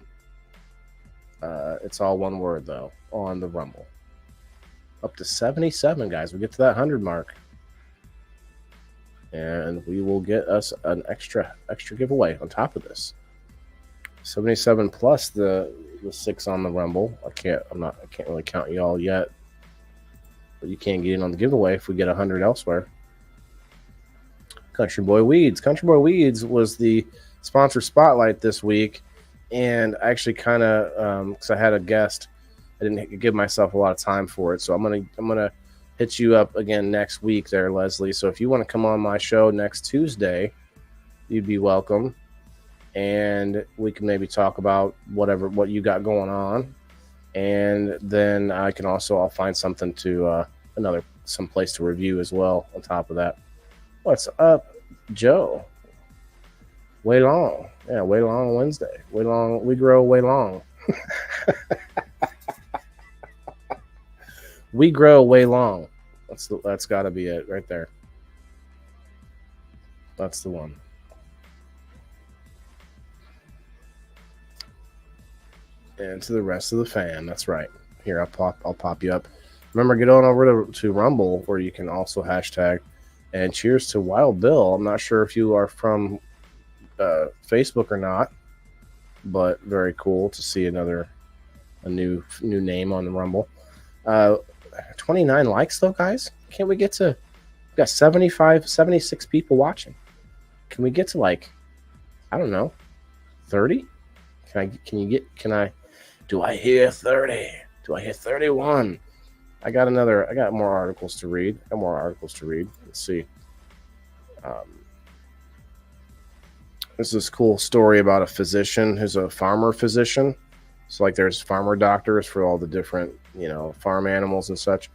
It's all one word, though, on the Rumble. Up to 77, guys. We get to that 100 mark. And we will get us an extra giveaway on top of this. 77 plus the 6 on the Rumble. I can't really count you all yet. But you can't get in on the giveaway if we get 100 elsewhere. Country Boy Weeds. Country Boy Weeds was the sponsor spotlight this week. And I actually kind of, because I had a guest, I didn't give myself a lot of time for it. So I'm gonna hit you up again next week there, Leslie. So if you want to come on my show next Tuesday, you'd be welcome. And we can maybe talk about what you got going on. And then I'll find something to some place to review as well on top of that. What's up, Joe? Way long. Yeah, way long Wednesday. Way long. We grow way long. We grow way long. That's got to be it right there. That's the one. And to the rest of the fam. That's right. Here, I'll pop you up. Remember, get on over to Rumble where you can also hashtag. And cheers to Wild Bill. I'm not sure if you are from Facebook or not, but very cool to see a new name on the Rumble. 29 likes though, guys. Can't we get to? We've got 76 people watching. Can we get to like, I don't know, 30? Do I hear 30? Do I hear 31? I got more articles to read. Let's see. There's this cool story about a physician who's a farmer physician. So like there's farmer doctors for all the different, farm animals and such.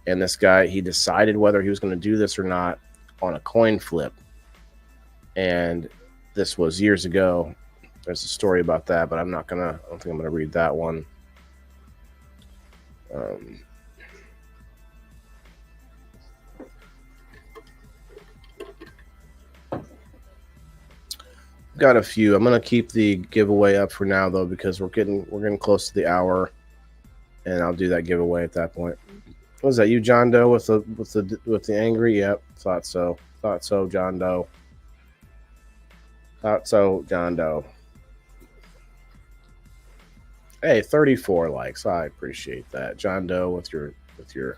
And this guy, he decided whether he was going to do this or not on a coin flip. And this was years ago. There's a story about that, but I don't think I'm going to read that one. Got a few. I'm going to keep the giveaway up for now though, because we're getting close to the hour, and I'll do that giveaway at that point. Was that you, John Doe, with the angry? Yep, thought so, John Doe. John Doe. Hey, 34 likes. I appreciate that, John Doe, with your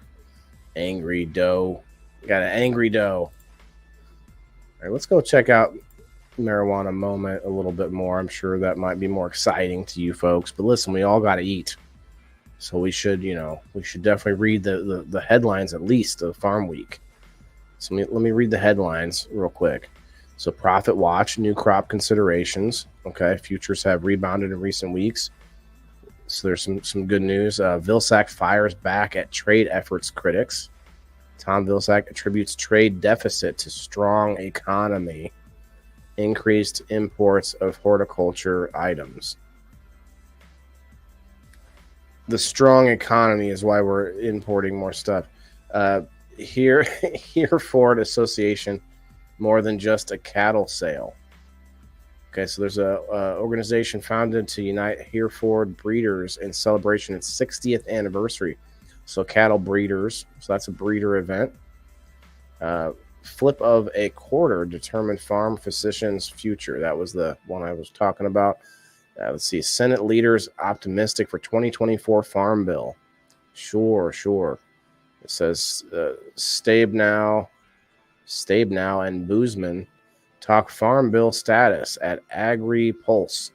angry doe. Got an angry doe. All right, let's go check out Marijuana Moment a little bit more. I'm sure that might be more exciting to you folks, but listen, we all got to eat, so we should definitely read the headlines at least of Farm Week. So let me read the headlines real quick. So Profit Watch, new crop considerations. Okay, futures have rebounded in recent weeks, so there's some good news. Vilsack fires back at trade efforts critics. Tom Vilsack attributes trade deficit to strong economy, increased imports of horticulture items. The strong economy is why we're importing more stuff. Hereford Association, more than just a cattle sale. Okay, so there's a organization founded to unite Hereford breeders in celebration of its 60th anniversary. So cattle breeders, so that's a breeder event. Flip of a quarter determined farm physicians' future. That was the one I was talking about. Let's see. Senate leaders optimistic for 2024 Farm Bill. Sure. It says Stabenow and Boozman talk Farm Bill status at AgriPulse,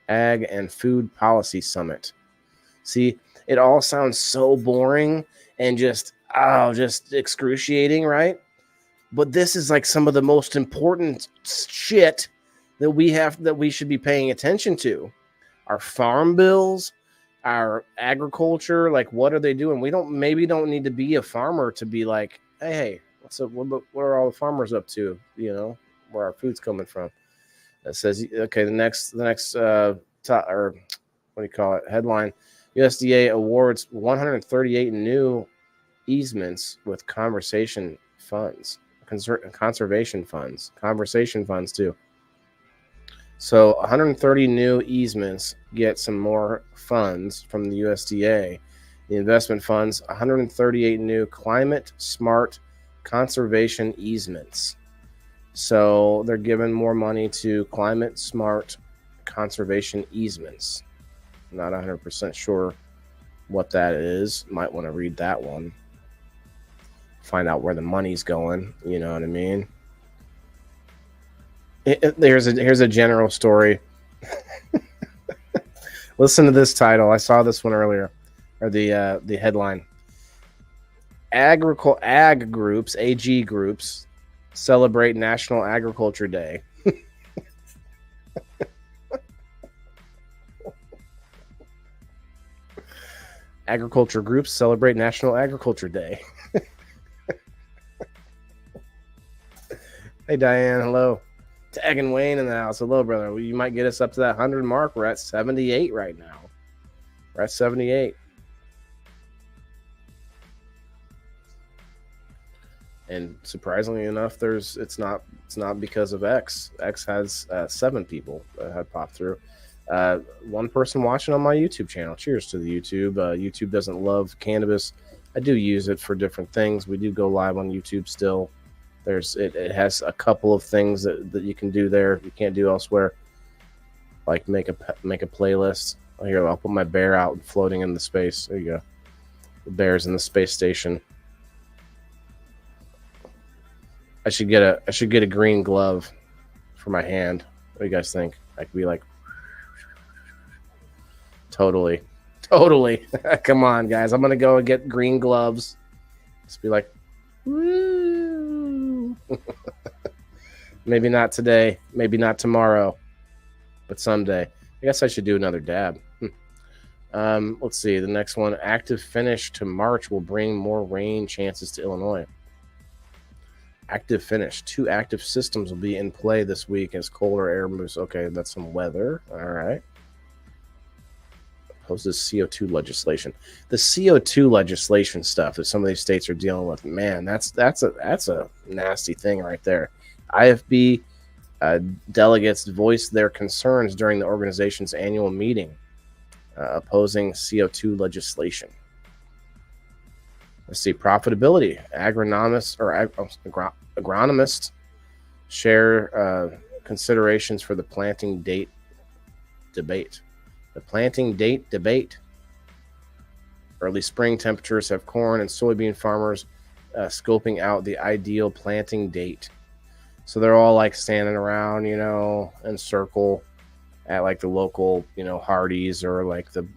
Ag and Food Policy Summit. See, it all sounds so boring and just excruciating, right? But this is like some of the most important shit that we should be paying attention to. Our farm bills, our agriculture, like what are they doing? We don't need to be a farmer to be like, hey, what's up? What are all the farmers up to? You know, where our food's coming from. It says, okay, the next headline: USDA awards 138 new easements with conservation funds too. So 130 new easements get some more funds from the USDA. The investment funds 138 new climate smart conservation easements. So they're giving more money to climate smart conservation easements. I'm not 100% sure what that is. Might want to read that one. Find out where the money's going. You know what I mean? Here's a general story. Listen to this title. I saw this one earlier, or the headline. AG groups celebrate National Agriculture Day. Agriculture groups celebrate National Agriculture Day. Hey Diane, hello. Tagging Wayne in the house. Hello, brother. You might get us up to that 100 mark. We're at 78 right now. We're at 78. And surprisingly enough, it's not because of X. X has 7 people that have popped through. One person watching on my YouTube channel. Cheers to the YouTube. YouTube doesn't love cannabis. I do use it for different things. We do go live on YouTube still. It has a couple of things that you can do there you can't do elsewhere, like make a playlist. Here, I'll put my bear out floating in the space. There you go. The bear's in the space station. I should get a green glove for my hand. What do you guys think? I could be like, totally. Come on, guys. I'm gonna go and get green gloves. Just be like, woo. Maybe not today, maybe not tomorrow, but someday. I guess I should do another dab. Let's see. The next one, active finish to March will bring more rain chances to Illinois. Active finish. 2 active systems will be in play this week as colder air moves. Okay, that's some weather. All right. Opposes CO2 legislation. The CO2 legislation stuff that some of these states are dealing with, man, that's a nasty thing right there. IFB delegates voiced their concerns during the organization's annual meeting, opposing CO2 legislation. Let's see, profitability. Agronomists share considerations for the planting date debate. The planting date debate. Early spring temperatures have corn and soybean farmers scoping out the ideal planting date. So they're all like standing around, in circle at like the local, Hardee's or like the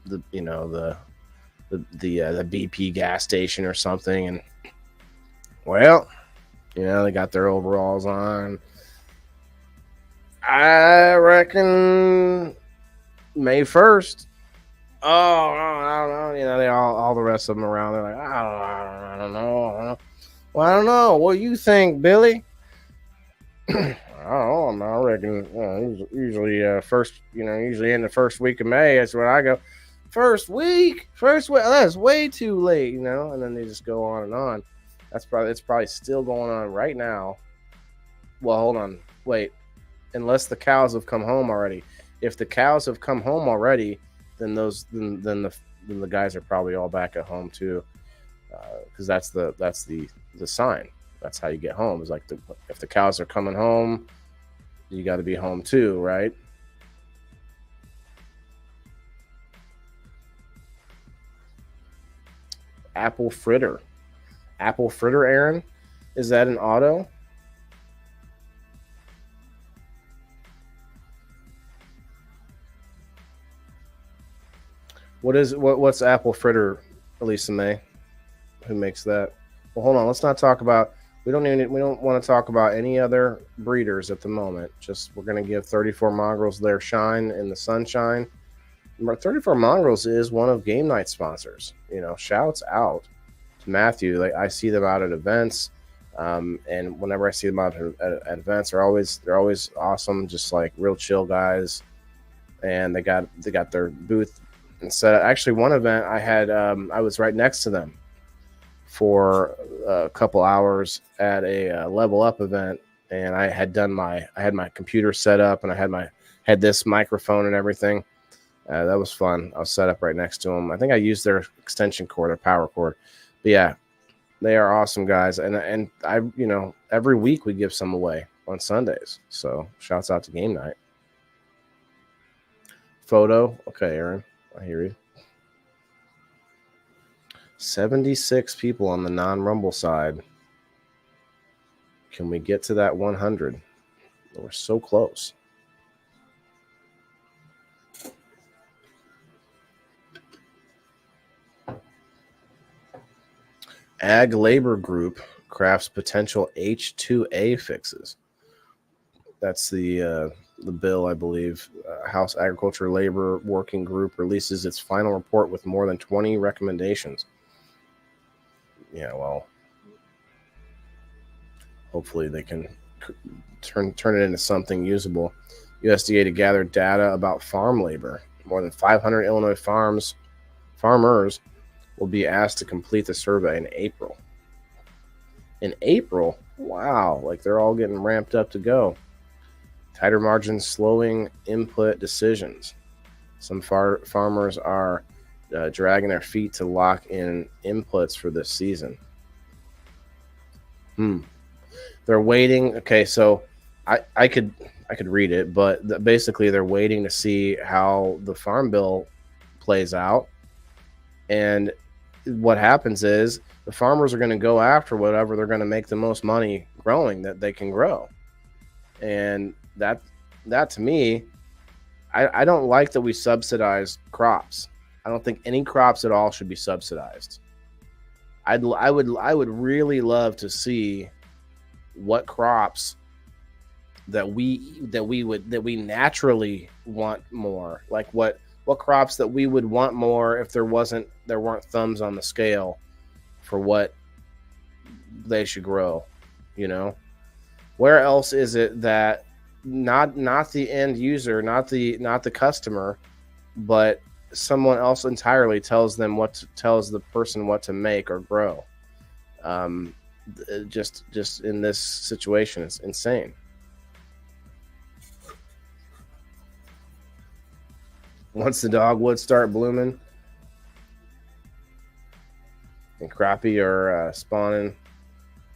BP gas station or something. And well, they got their overalls on. I reckon May 1st. Oh, I don't know. They all the rest of them around. They're like, I don't know. Well, I don't know. What do you think, Billy? I don't know. I reckon usually first, usually in the first week of May. That's when I go. First week. That's way too late, And then they just go on and on. It's probably still going on right now. Well, hold on, wait. Unless the cows have come home already. If the cows have come home already, then the guys are probably all back at home too, because that's the sign. That's how you get home. Is like if the cows are coming home, you got to be home too, right? Apple fritter, Aaron. Is that an auto? What's apple fritter, Elisa May? Who makes that? Well, hold on. Let's not talk about. We don't want to talk about any other breeders at the moment. Just we're going to give 34 Mongrels their shine in the sunshine. 34 Mongrels is one of Game Night sponsors. Shouts out to Matthew. Like I see them out at events, and whenever I see them out at events, they're always awesome. Just like real chill guys, and they got their booth and set. Actually, one event I had, I was right next to them for a couple hours at a level up event, and I had my computer set up, and I had this microphone and everything. That was fun. I was set up right next to them. I think I used their extension cord, their power cord. But yeah, they are awesome guys, and I every week we give some away on Sundays. So shouts out to Game Night. Photo, okay, Aaron, I hear you. 76 people on the non-Rumble side. Can we get to that 100? We're so close. Ag Labor Group crafts potential H2A fixes. That's the bill, I believe. House Agriculture Labor Working Group releases its final report with more than 20 recommendations. Yeah, well, hopefully they can turn it into something usable. USDA to gather data about farm labor. More than 500 Illinois farmers will be asked to complete the survey in April. In April? Wow, like they're all getting ramped up to go. Tighter margins slowing input decisions. Some farmers are dragging their feet to lock in inputs for this season. They're waiting. Okay, so I could read it, but basically they're waiting to see how the farm bill plays out, and what happens is the farmers are going to go after whatever they're going to make the most money growing that they can grow, and that to me, I don't like that we subsidize crops. I don't think any crops at all should be subsidized. I would really love to see what crops that we naturally want more, like what crops that we would want more if there weren't thumbs on the scale for what they should grow. Where else is it that not the end user, not the customer, but someone else entirely tells the person what to make or grow? Just in this situation, it's insane. Once the dogwoods start blooming and crappie are spawning,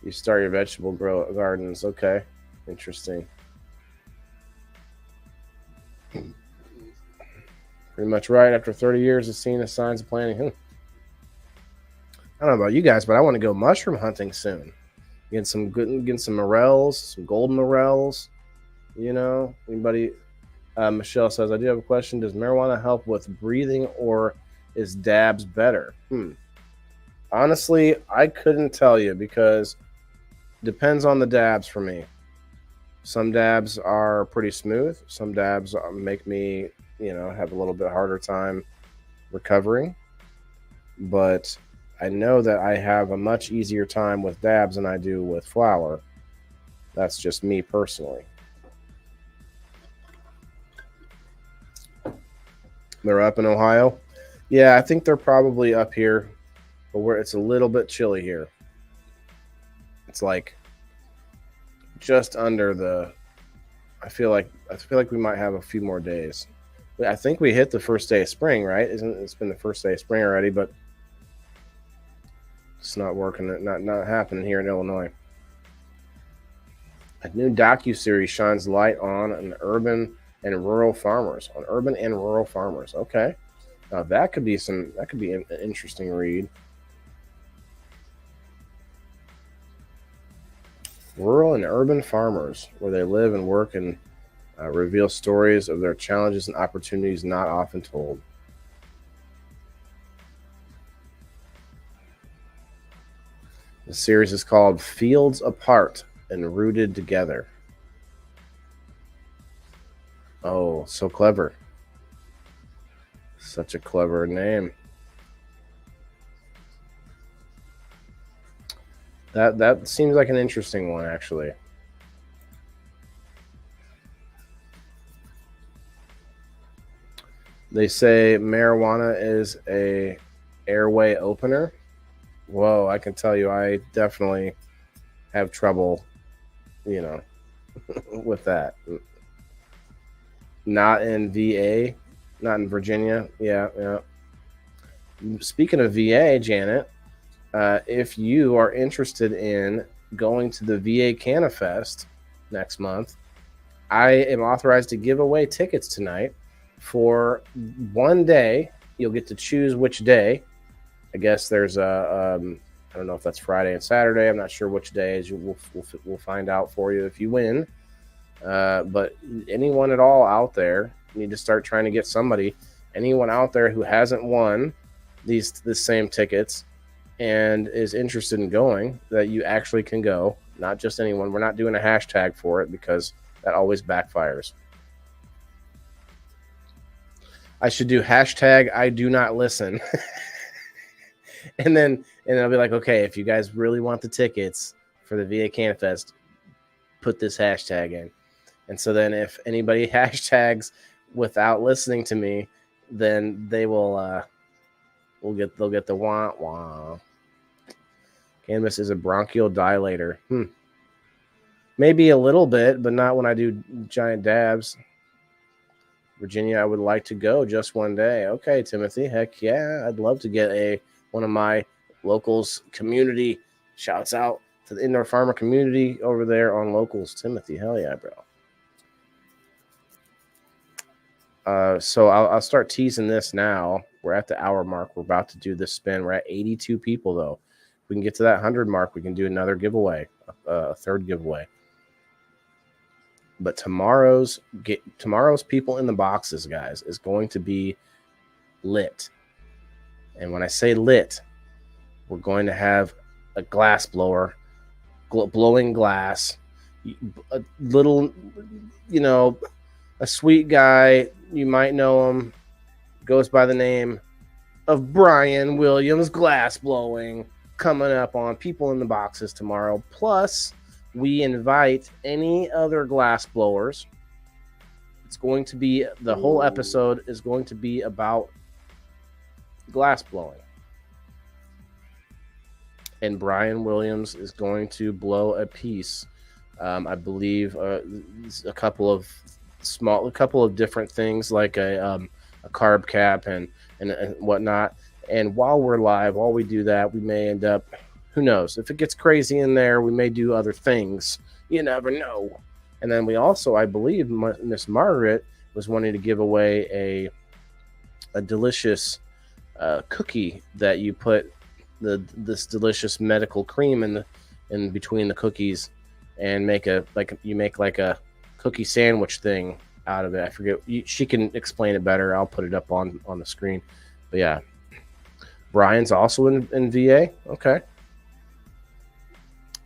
you start your vegetable gardens. Okay, interesting. Pretty much right after 30 years of seeing the signs of planting. I don't know about you guys, but I want to go mushroom hunting soon. Get some morels, some golden morels. Anybody? Michelle says, I do have a question. Does marijuana help with breathing, or is dabs better? Honestly, I couldn't tell you, because it depends on the dabs for me. Some dabs are pretty smooth. Some dabs make me, have a little bit harder time recovering. But I know that I have a much easier time with dabs than I do with flower. That's just me personally. They're up in Ohio. Yeah, I think they're probably up here, but where it's a little bit chilly here. It's like just under the. I feel like we might have a few more days. I think we hit the first day of spring, right? It's been the first day of spring already, but it's not working. Not happening here in Illinois. A new docuseries shines light on urban and rural farmers. Okay, now that could be an interesting read. Rural and urban farmers, where they live and work, and reveal stories of their challenges and opportunities not often told. The series is called Fields Apart and Rooted Together. Oh, so clever. Such a clever name. That seems like an interesting one, actually. They say marijuana is a airway opener. Whoa, I can tell you, I definitely have trouble, with that. Not in VA, not in Virginia. Yeah. Speaking of VA, Janet, if you are interested in going to the VA CannaFest next month, I am authorized to give away tickets tonight for one day. You'll get to choose which day. I guess there's I don't know if that's Friday and Saturday. I'm not sure which days. We'll find out for you if you win. But anyone at all out there, you need to start trying to get somebody. Anyone out there who hasn't won the same tickets and is interested in going, that you actually can go. Not just anyone. We're not doing a hashtag for it because that always backfires. I should do hashtag I do not listen. and then I'll be like, okay, if you guys really want the tickets for the VA CannaFest, put this hashtag in. And so then if anybody hashtags without listening to me, then they will they'll get the wah wah. Cannabis is a bronchial dilator. Maybe a little bit, but not when I do giant dabs. Virginia, I would like to go just one day. Okay, Timothy, heck yeah. I'd love to get one of my locals community shouts out to the indoor farmer community over there on locals. Timothy, hell yeah, bro. So I'll start teasing this now. We're at the hour mark. We're about to do this spin. We're at 82 people, though. If we can get to that 100 mark, we can do another giveaway, a third giveaway. But tomorrow's people in the boxes, guys, is going to be lit. And when I say lit, we're going to have a glass blower, blowing glass, a little, a sweet guy. You might know him. Goes by the name of Brian Williams Glass Blowing, coming up on People in the Boxes tomorrow. Plus, we invite any other glass blowers. It's going to be, the whole episode is going to be about glass blowing. And Brian Williams is going to blow a piece. I believe a couple of different things, like a carb cap and whatnot. And while we're live, while we do that, we may end up, who knows, if it gets crazy in there, we may do other things. You never know. And then we also, I believe, Miss Margaret was wanting to give away a delicious cookie that you put this delicious medical cream in between the cookies and make a cookie sandwich thing out of it. I forget. She can explain it better. I'll put it up on the screen. But yeah, Brian's also in VA. Okay.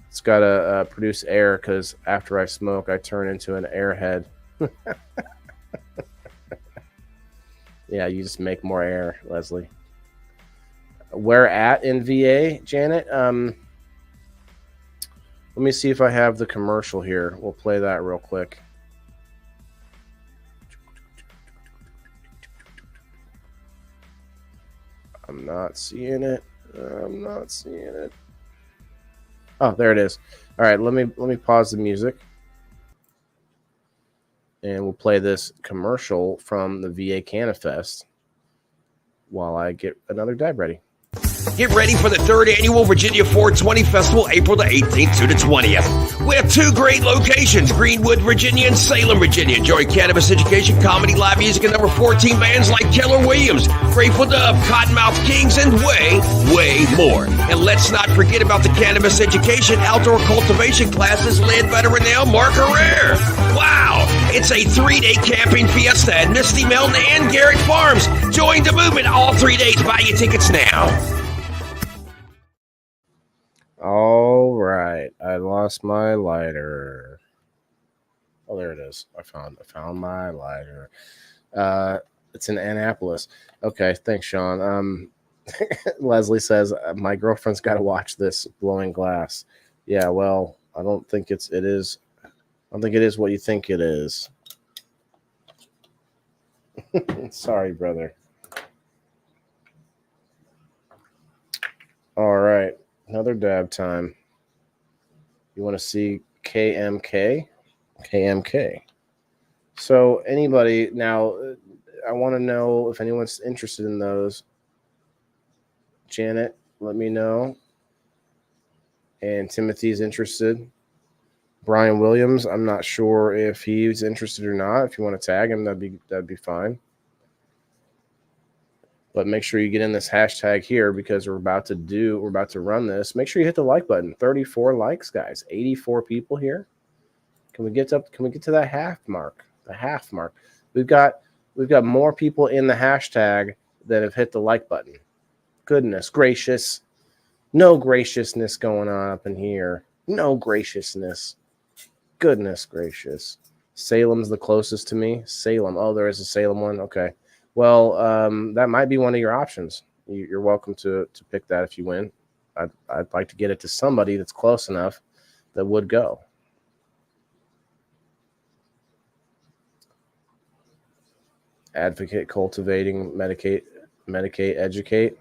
It's got to produce air because after I smoke, I turn into an airhead. Yeah, you just make more air, Leslie. Where at in VA, Janet? Let me see if I have the commercial here. We'll play that real quick. I'm not seeing it. Oh, there it is. All right, let me pause the music. And we'll play this commercial from the VA CannaFest while I get another dab ready. Get ready for the 3rd Annual Virginia 420 Festival, April the 18th to the 20th. We have 2 great locations, Greenwood, Virginia and Salem, Virginia. Enjoy cannabis education, comedy, live music, and over 14 bands like Keller Williams, Grateful Dove, Cottonmouth Kings, and way more. And let's not forget about the cannabis education outdoor cultivation classes led by the renowned Mark Herrera. Wow! It's a 3-day camping fiesta at Misty Mountain and Garrett Farms. Join the movement all 3 days. Buy your tickets now. All right, I lost my lighter. Oh, there it is. I found my lighter. It's in Annapolis. Okay, thanks, Sean. Leslie says my girlfriend's got to watch this blowing glass. Yeah, well, I don't think it is. I don't think it is what you think it is. Sorry, brother. All right. Another dab time. You want to see KMK? KMK. So anybody now, I want to know if anyone's interested in those. Janet, let me know. And Timothy's interested. Brian Williams, I'm not sure if he's interested or not. If you want to tag him, that'd be fine. But make sure you get in this hashtag here because we're about to run this. Make sure you hit the like button. 34 likes, guys. 84 people here. Can we get to that half mark? The half mark. We've got more people in the hashtag that have hit the like button. Goodness gracious. No graciousness going on up in here. No graciousness. Goodness gracious. Salem's the closest to me. Salem. Oh, there is a Salem one. Okay. Well, that might be one of your options. You're welcome to pick that if you win. I'd like to get it to somebody that's close enough that would go. Advocate, cultivating, medicate, educate.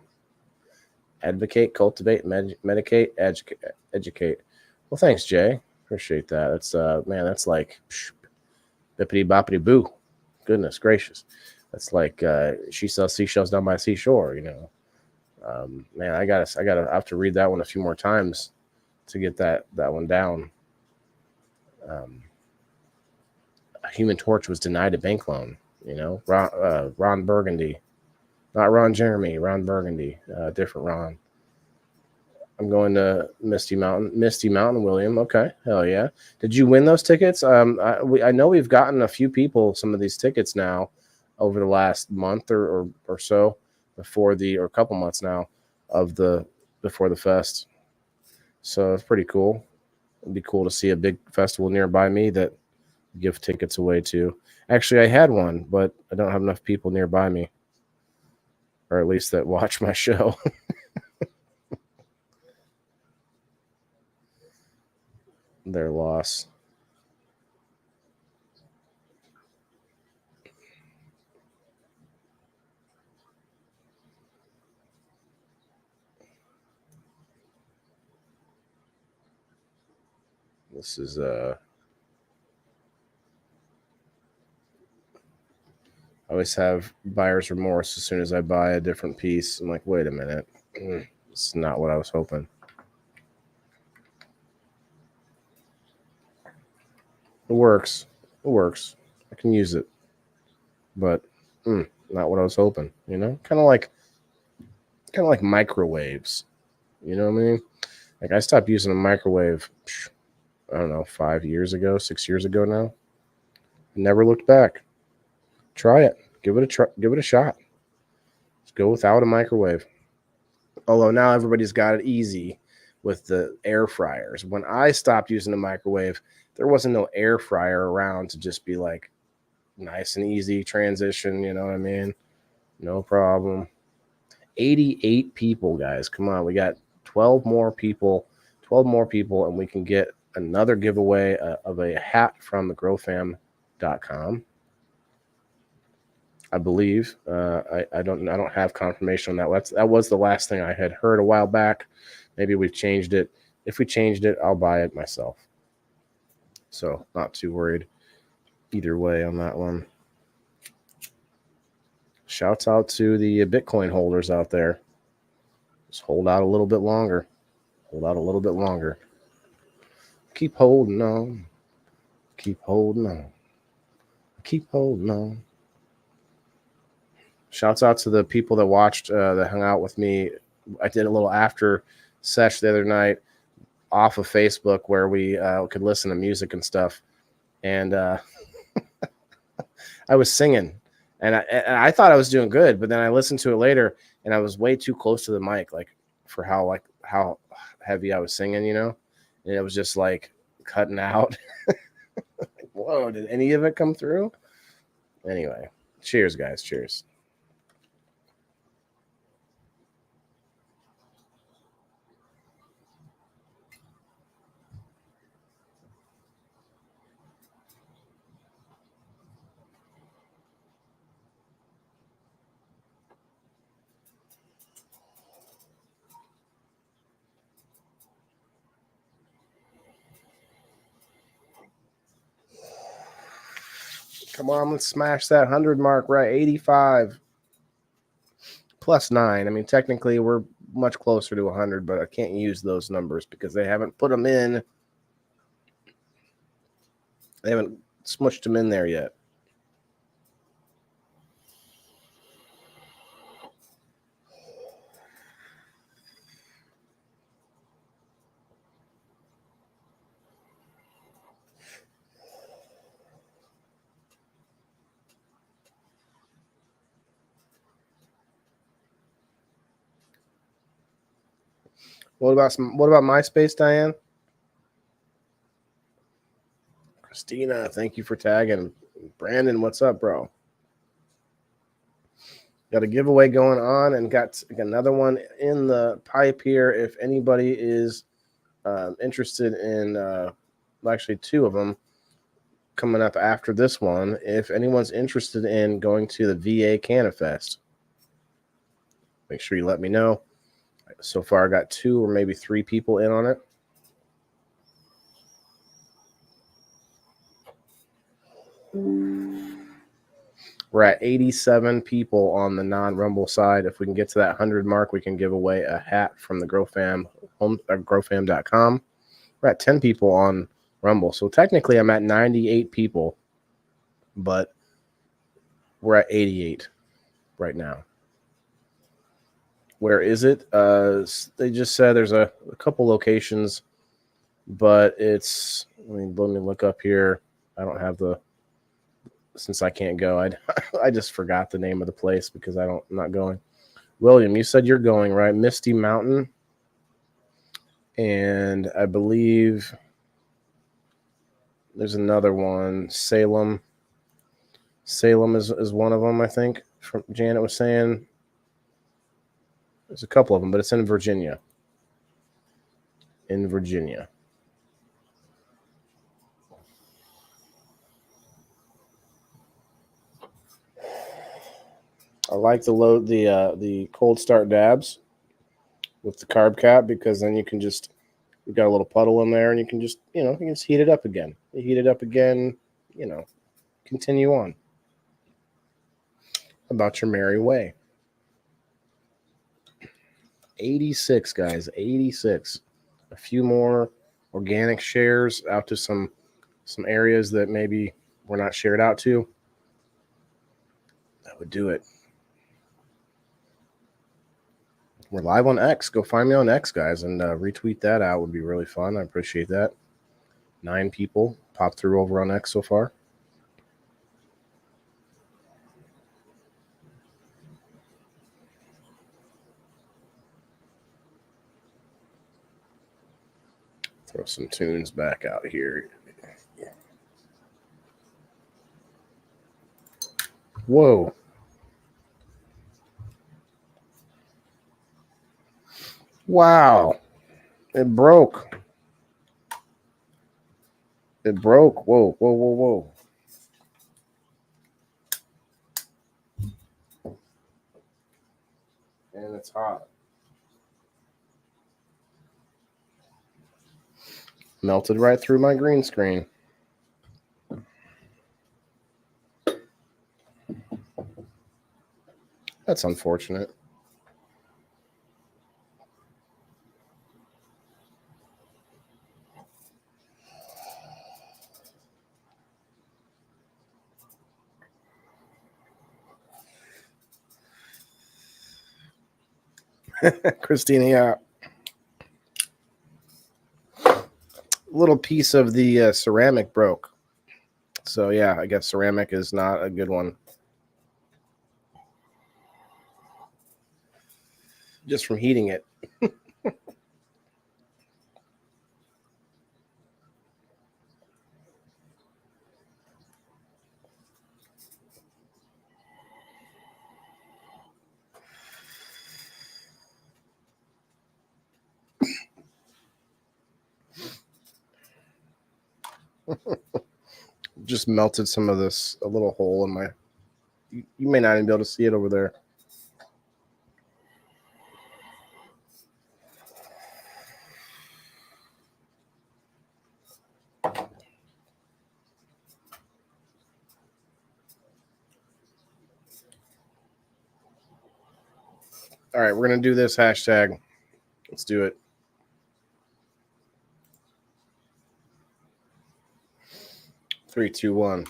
Advocate, cultivate, medicate, educate. Well, thanks, Jay. Appreciate that. That's man, that's like bippity boppity boo. Goodness gracious. That's like she sells seashells down by the seashore, you know. Man, I have to read that one a few more times to get that one down. A Human Torch was denied a bank loan, you know. Ron Burgundy, not Ron Jeremy, Ron Burgundy, different Ron. I'm going to Misty Mountain, William. Okay, hell yeah. Did you win those tickets? I know we've gotten a few people some of these tickets now over the last month or so or a couple months now before the fest. So it's pretty cool. It'd be cool to see a big festival nearby me that give tickets away to. Actually, I had one, but I don't have enough people nearby me, or at least that watch my show. Their loss. This is I always have buyer's remorse as soon as I buy a different piece. I'm like, wait a minute. It's not what I was hoping. It works. I can use it. But not what I was hoping, you know? Kind of like microwaves. You know what I mean? Like I stopped using a microwave, I don't know, 6 years ago now. Never looked back. Try it. Give it a shot. Let's go without a microwave. Although now everybody's got it easy with the air fryers. When I stopped using the microwave, there wasn't no air fryer around to just be like nice and easy transition. You know what I mean? No problem. 88 people, guys. Come on, we got 12 more people, and we can get another giveaway of a hat from thegrowfam.com. I believe. I don't have confirmation on that. That was the last thing I had heard a while back. Maybe we've changed it. If we changed it, I'll buy it myself. So not too worried either way on that one. Shouts out to the Bitcoin holders out there. Just hold out a little bit longer. Hold out a little bit longer. Keep holding on. Keep holding on. Keep holding on. Shouts out to the people that watched, that hung out with me. I did a little after sesh the other night off of Facebook where we could listen to music and stuff. And I was singing. And I thought I was doing good, but then I listened to it later, and I was way too close to the mic, like for how heavy I was singing, you know. And it was just like cutting out. Like, whoa, did any of it come through? Anyway, cheers, guys. Cheers. Come on, let's smash that 100 mark. Right, 85 plus 9. I mean, technically, we're much closer to 100, but I can't use those numbers because they haven't put them in. They haven't smushed them in there yet. What about MySpace, Diane? Christina, thank you for tagging. Brandon, what's up, bro? Got a giveaway going on and got another one in the pipe here. If anybody is interested in, actually 2 of them coming up after this one. If anyone's interested in going to the VA CannaFest, make sure you let me know. So far, I got 2 or maybe 3 people in on it. We're at 87 people on the non-Rumble side. If we can get to that 100 mark, we can give away a hat from the growfam.com. We're at 10 people on Rumble. So technically, I'm at 98 people, but we're at 88 right now. Where is it? They just said there's a couple locations, but it's, let me look up here. I don't have since I can't go, I just forgot the name of the place because I'm not going. William, you said you're going, right? Misty Mountain. And I believe there's another one, Salem. Salem is one of them, I think. From Janet was saying. There's a couple of them, but it's in Virginia. In Virginia. I like the cold start dabs with the carb cap because then you can just, you've got a little puddle in there and you can just, you can just heat it up again. You heat it up again, continue on about your merry way. 86, guys, 86. A few more organic shares out to some areas that maybe we're not shared out to. That would do it. We're live on X. Go find me on X, guys, and retweet that out. Would be really fun. I appreciate that. 9 people popped through over on X so far. Throw some tunes back out here. Whoa. Wow. It broke. It broke. Whoa, whoa, whoa, whoa. And it's hot. Melted right through my green screen. That's unfortunate. Christina, yeah. A little piece of the ceramic broke. So, yeah, I guess ceramic is not a good one. Just from heating it. Just melted some of this, a little hole in my. You may not even be able to see it over there. All right, we're going to do this hashtag. Let's do it. 3, 2, 1.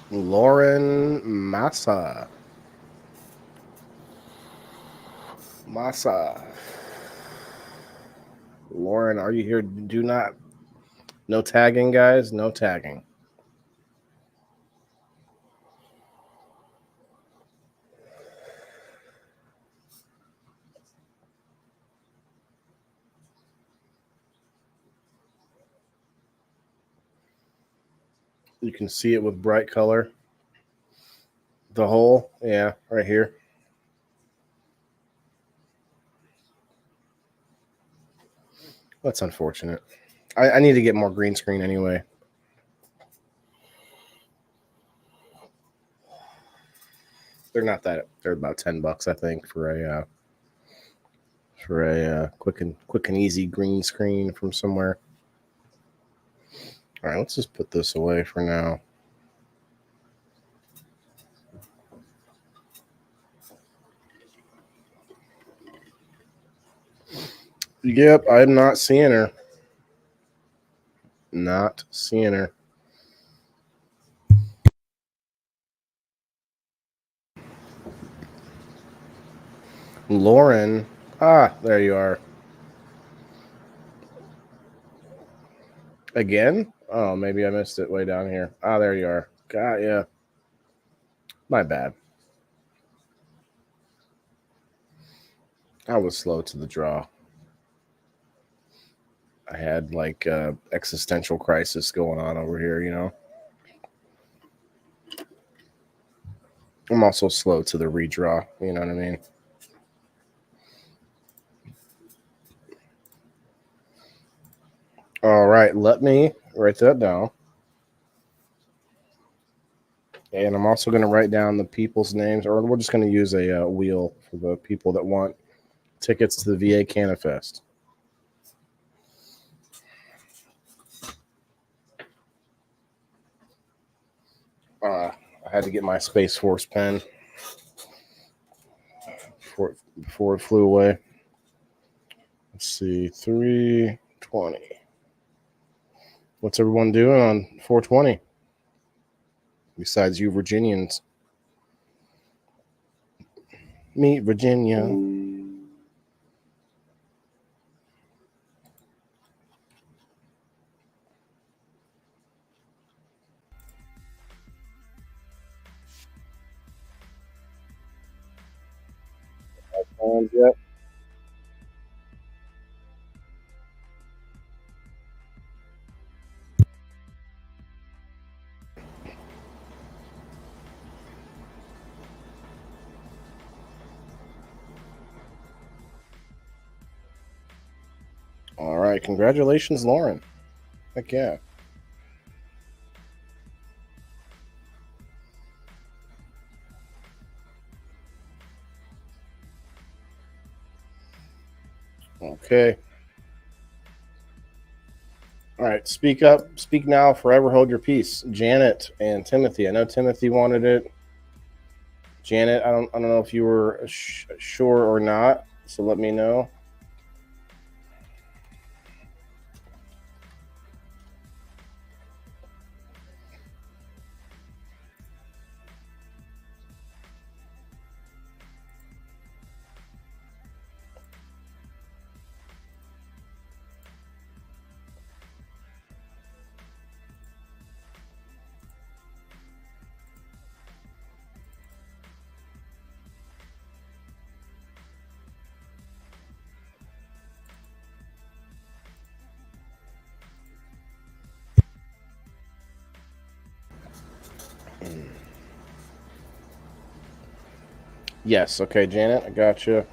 Lauren Massa. Lauren, are you here? Do not. No tagging, guys. No tagging. You can see it with bright color. The hole, yeah, right here. That's unfortunate. I need to get more green screen anyway. They're not that. They're about $10, I think, for a quick and easy green screen from somewhere. All right, let's just put this away for now. Yep, I'm not seeing her. Not seeing her. Lauren. Ah, there you are. Again? Oh, maybe I missed it way down here. Ah, there you are. God, yeah. My bad. I was slow to the draw. I had like existential crisis going on over here, you know. I'm also slow to the redraw, you know what I mean? All right, let me write that down. And I'm also going to write down the people's names, or we're just going to use a wheel for the people that want tickets to the VA CannaFest. I had to get my Space Force pen before it flew away. Let's see, 320. What's everyone doing on 420? Besides you Virginians. Meet Virginia. Yep. right. Congratulations, Lauren. Heck yeah. Okay. All right. Speak up. Speak now. Forever hold your peace. Janet and Timothy. I know Timothy wanted it. Janet, I don't know if you were sure or not. So let me know. Yes. Okay, Janet, I got you.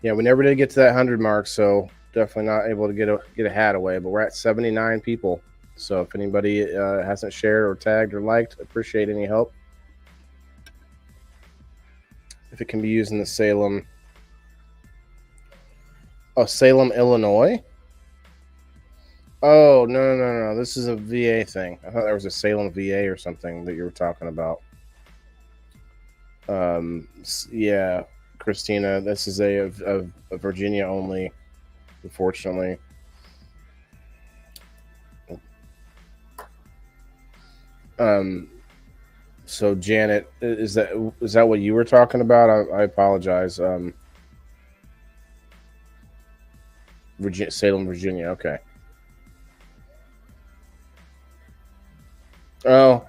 Yeah, we never did get to that 100 mark, so definitely not able to get a hat away. But we're at 79 people. So if anybody hasn't shared or tagged or liked, appreciate any help. If it can be used in the Salem, Illinois. Oh no! This is a VA thing. I thought there was a Salem VA or something that you were talking about. Yeah, Christina, this is a Virginia only, unfortunately. So Janet, is that what you were talking about? I apologize. Salem, Virginia. Okay. Oh,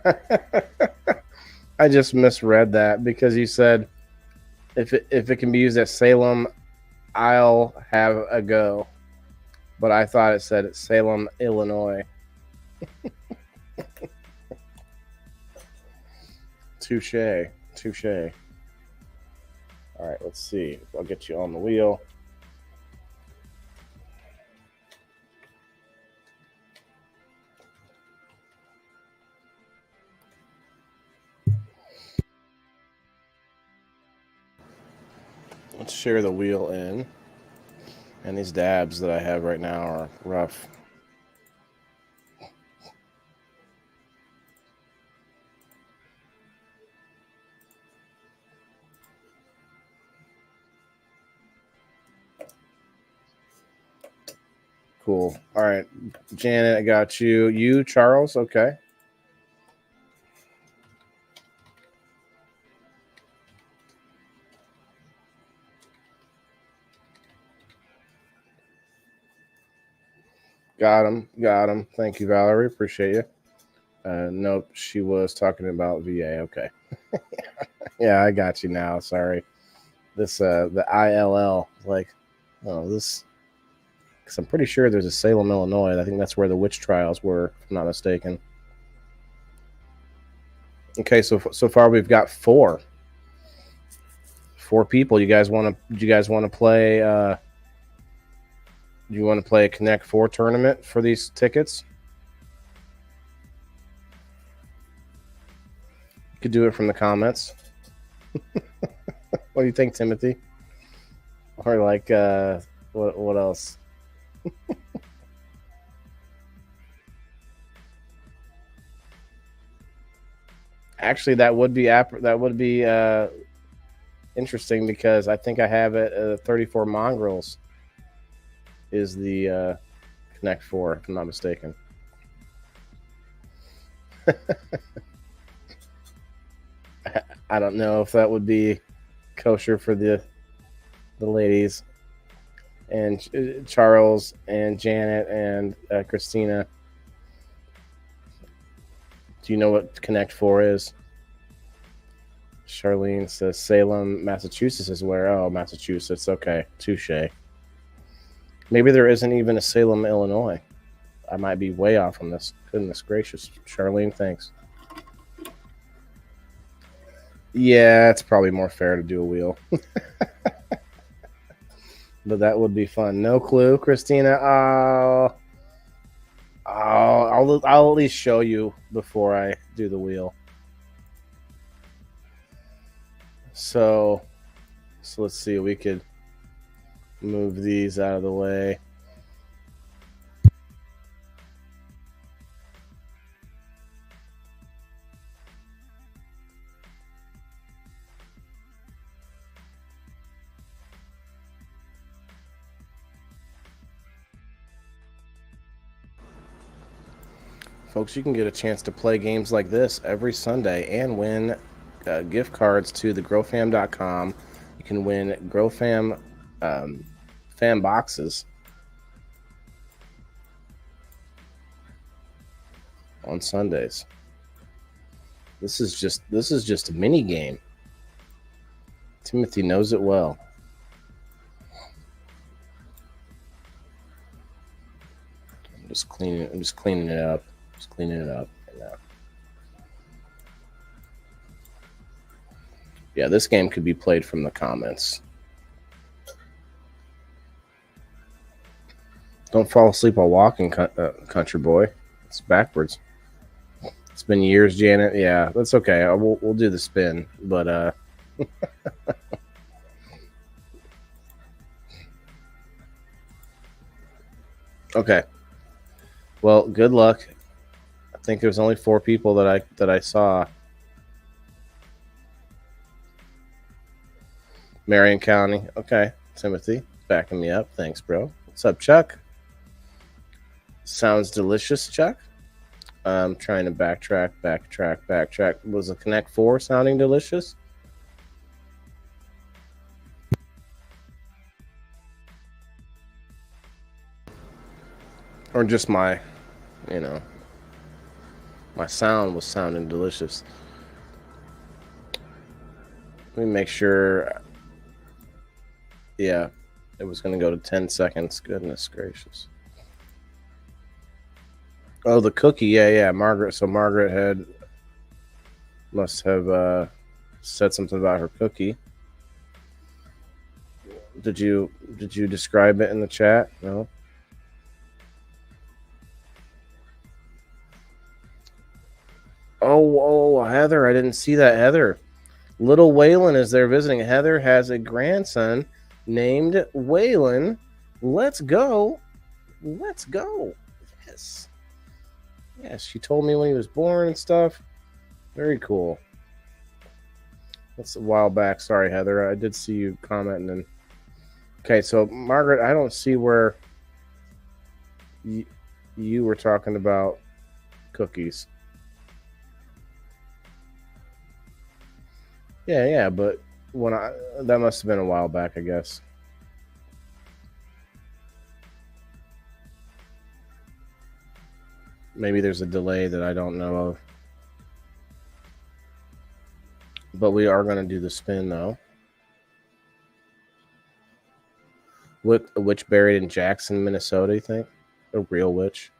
I just misread that because you said if it can be used at Salem, I'll have a go. But I thought it said Salem, Illinois. Touche. All right, let's see. I'll get you on the wheel. Let's share the wheel in. And these dabs that I have right now are rough. Cool. All right, Janet, I got you. You, Charles, okay. Got him. Thank you, Valerie. Appreciate you. Nope, she was talking about VA. Okay. Yeah, I got you now. Sorry. This the ILL, like, oh, this, because I'm pretty sure there's a Salem, Illinois. I think that's where the witch trials were, if I'm not mistaken. Okay, so far we've got four people. Do you guys want to play? Do you want to play a Connect 4 tournament for these tickets? You could do it from the comments. What do you think, Timothy? Or like, what else? Actually, that would be interesting because I think I have it. 34 Mongrels is the Connect 4, if I'm not mistaken. I don't know if that would be kosher for the ladies. And Charles and Janet and Christina. Do you know what Connect 4 is? Charlene says Salem, Massachusetts is where. Oh, Massachusetts. Okay. Touche. Maybe there isn't even a Salem, Illinois. I might be way off on this. Goodness gracious. Charlene, thanks. Yeah, it's probably more fair to do a wheel. But that would be fun. No clue, Christina. I'll at least show you before I do the wheel. So let's see. We could move these out of the way. Folks, you can get a chance to play games like this every Sunday and win gift cards to the growfam.com. You can win GrowFam fan boxes on Sundays. This is just a mini game. Timothy knows it well. I'm just cleaning it up. Just cleaning it up right now. Yeah, this game could be played from the comments. Don't fall asleep while walking, country boy. It's backwards. It's been years, Janet. Yeah, that's okay. We'll do the spin, but okay. Well, good luck. I think there's only 4 people that I saw. Marion County. Okay. Timothy, backing me up. Thanks, bro. What's up, Chuck? Sounds delicious, Chuck. I'm trying to backtrack. Was the Connect 4 sounding delicious? Or just my sound was sounding delicious. Let me make sure. Yeah, it was going to go to 10 seconds. Goodness gracious. Oh, the cookie. Yeah. Margaret. So Margaret must have said something about her cookie. Did you describe it in the chat? No. Oh, Heather. I didn't see that, Heather. Little Waylon is there visiting. Heather has a grandson named Waylon. Let's go. Yes. Yes, she told me when he was born and stuff. Very cool. That's a while back. Sorry, Heather. I did see you commenting. Okay, so Margaret, I don't see where you were talking about cookies. Yeah, but that must have been a while back, I guess. Maybe there's a delay that I don't know of. But we are going to do the spin, though. A witch buried in Jackson, Minnesota, you think? A real witch?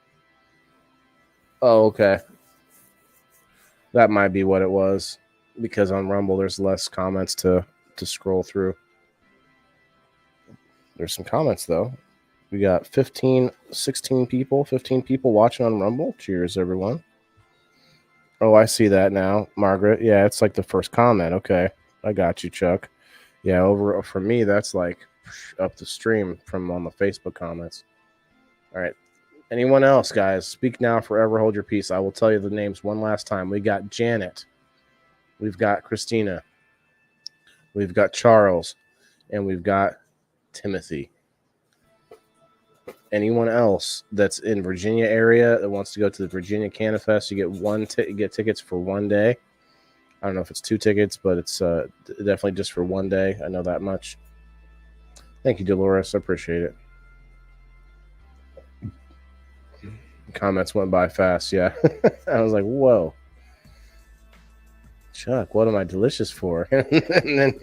Oh, okay. That might be what it was. Because on Rumble, there's less comments to scroll through. There's some comments, though. We got 15 people watching on Rumble. Cheers, everyone. Oh, I see that now, Margaret. Yeah, it's like the first comment. Okay, I got you, Chuck. Yeah, over for me, that's like up the stream from on the Facebook comments. All right. Anyone else, guys? Speak now, forever hold your peace. I will tell you the names one last time. We got Janet. We've got Christina. We've got Charles. And we've got Timothy. Anyone else that's in Virginia area that wants to go to the Virginia CannaFest, you get tickets for one day. I don't know if it's 2 tickets, but it's definitely just for one day. I know that much. Thank you, Dolores. I appreciate it. Comments went by fast. Yeah. I was like, whoa. Chuck, what am I delicious for? And then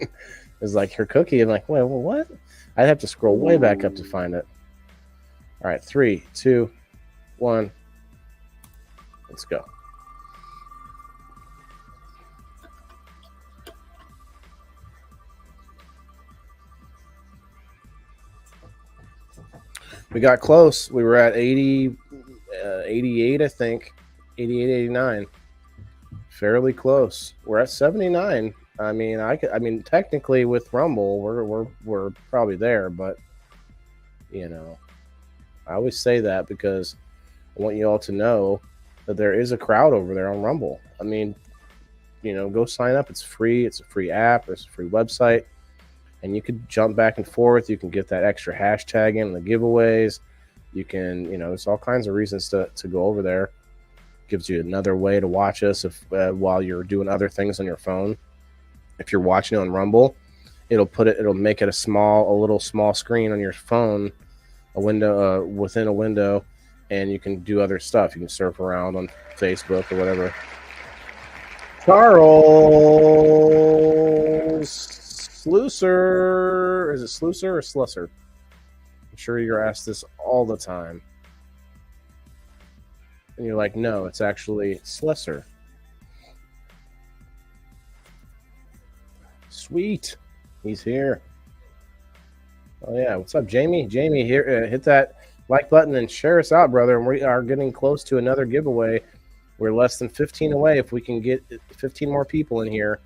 it's like her cookie. I'm like, wait, well, what? I'd have to scroll way back up to find it. All right, 3, 2, 1. Let's go. We got close. We were at 80, 88, I think. 88, 89. Fairly close. We're at 79. I mean, technically with Rumble, we're probably there, but you know, I always say that because I want you all to know that there is a crowd over there on Rumble. I mean, go sign up. It's free. It's a free app. It's a free website, and you could jump back and forth. You can get that extra hashtag in the giveaways. You can, there's all kinds of reasons to go over there. Gives you another way to watch us while you're doing other things on your phone. If you're watching on Rumble, it'll make it a little small screen on your phone, a window within a window, and you can do other stuff. You can surf around on Facebook or whatever. Charles Slusser. Is it Slusser or Slusser? I'm sure you're asked this all the time. And you're like, no, it's actually Slusser. Sweet. He's here. Oh, yeah. What's up, Jamie? Jamie, here. Hit that like button and share us out, brother. And we are getting close to another giveaway. We're less than 15 away. If we can get 15 more people in here,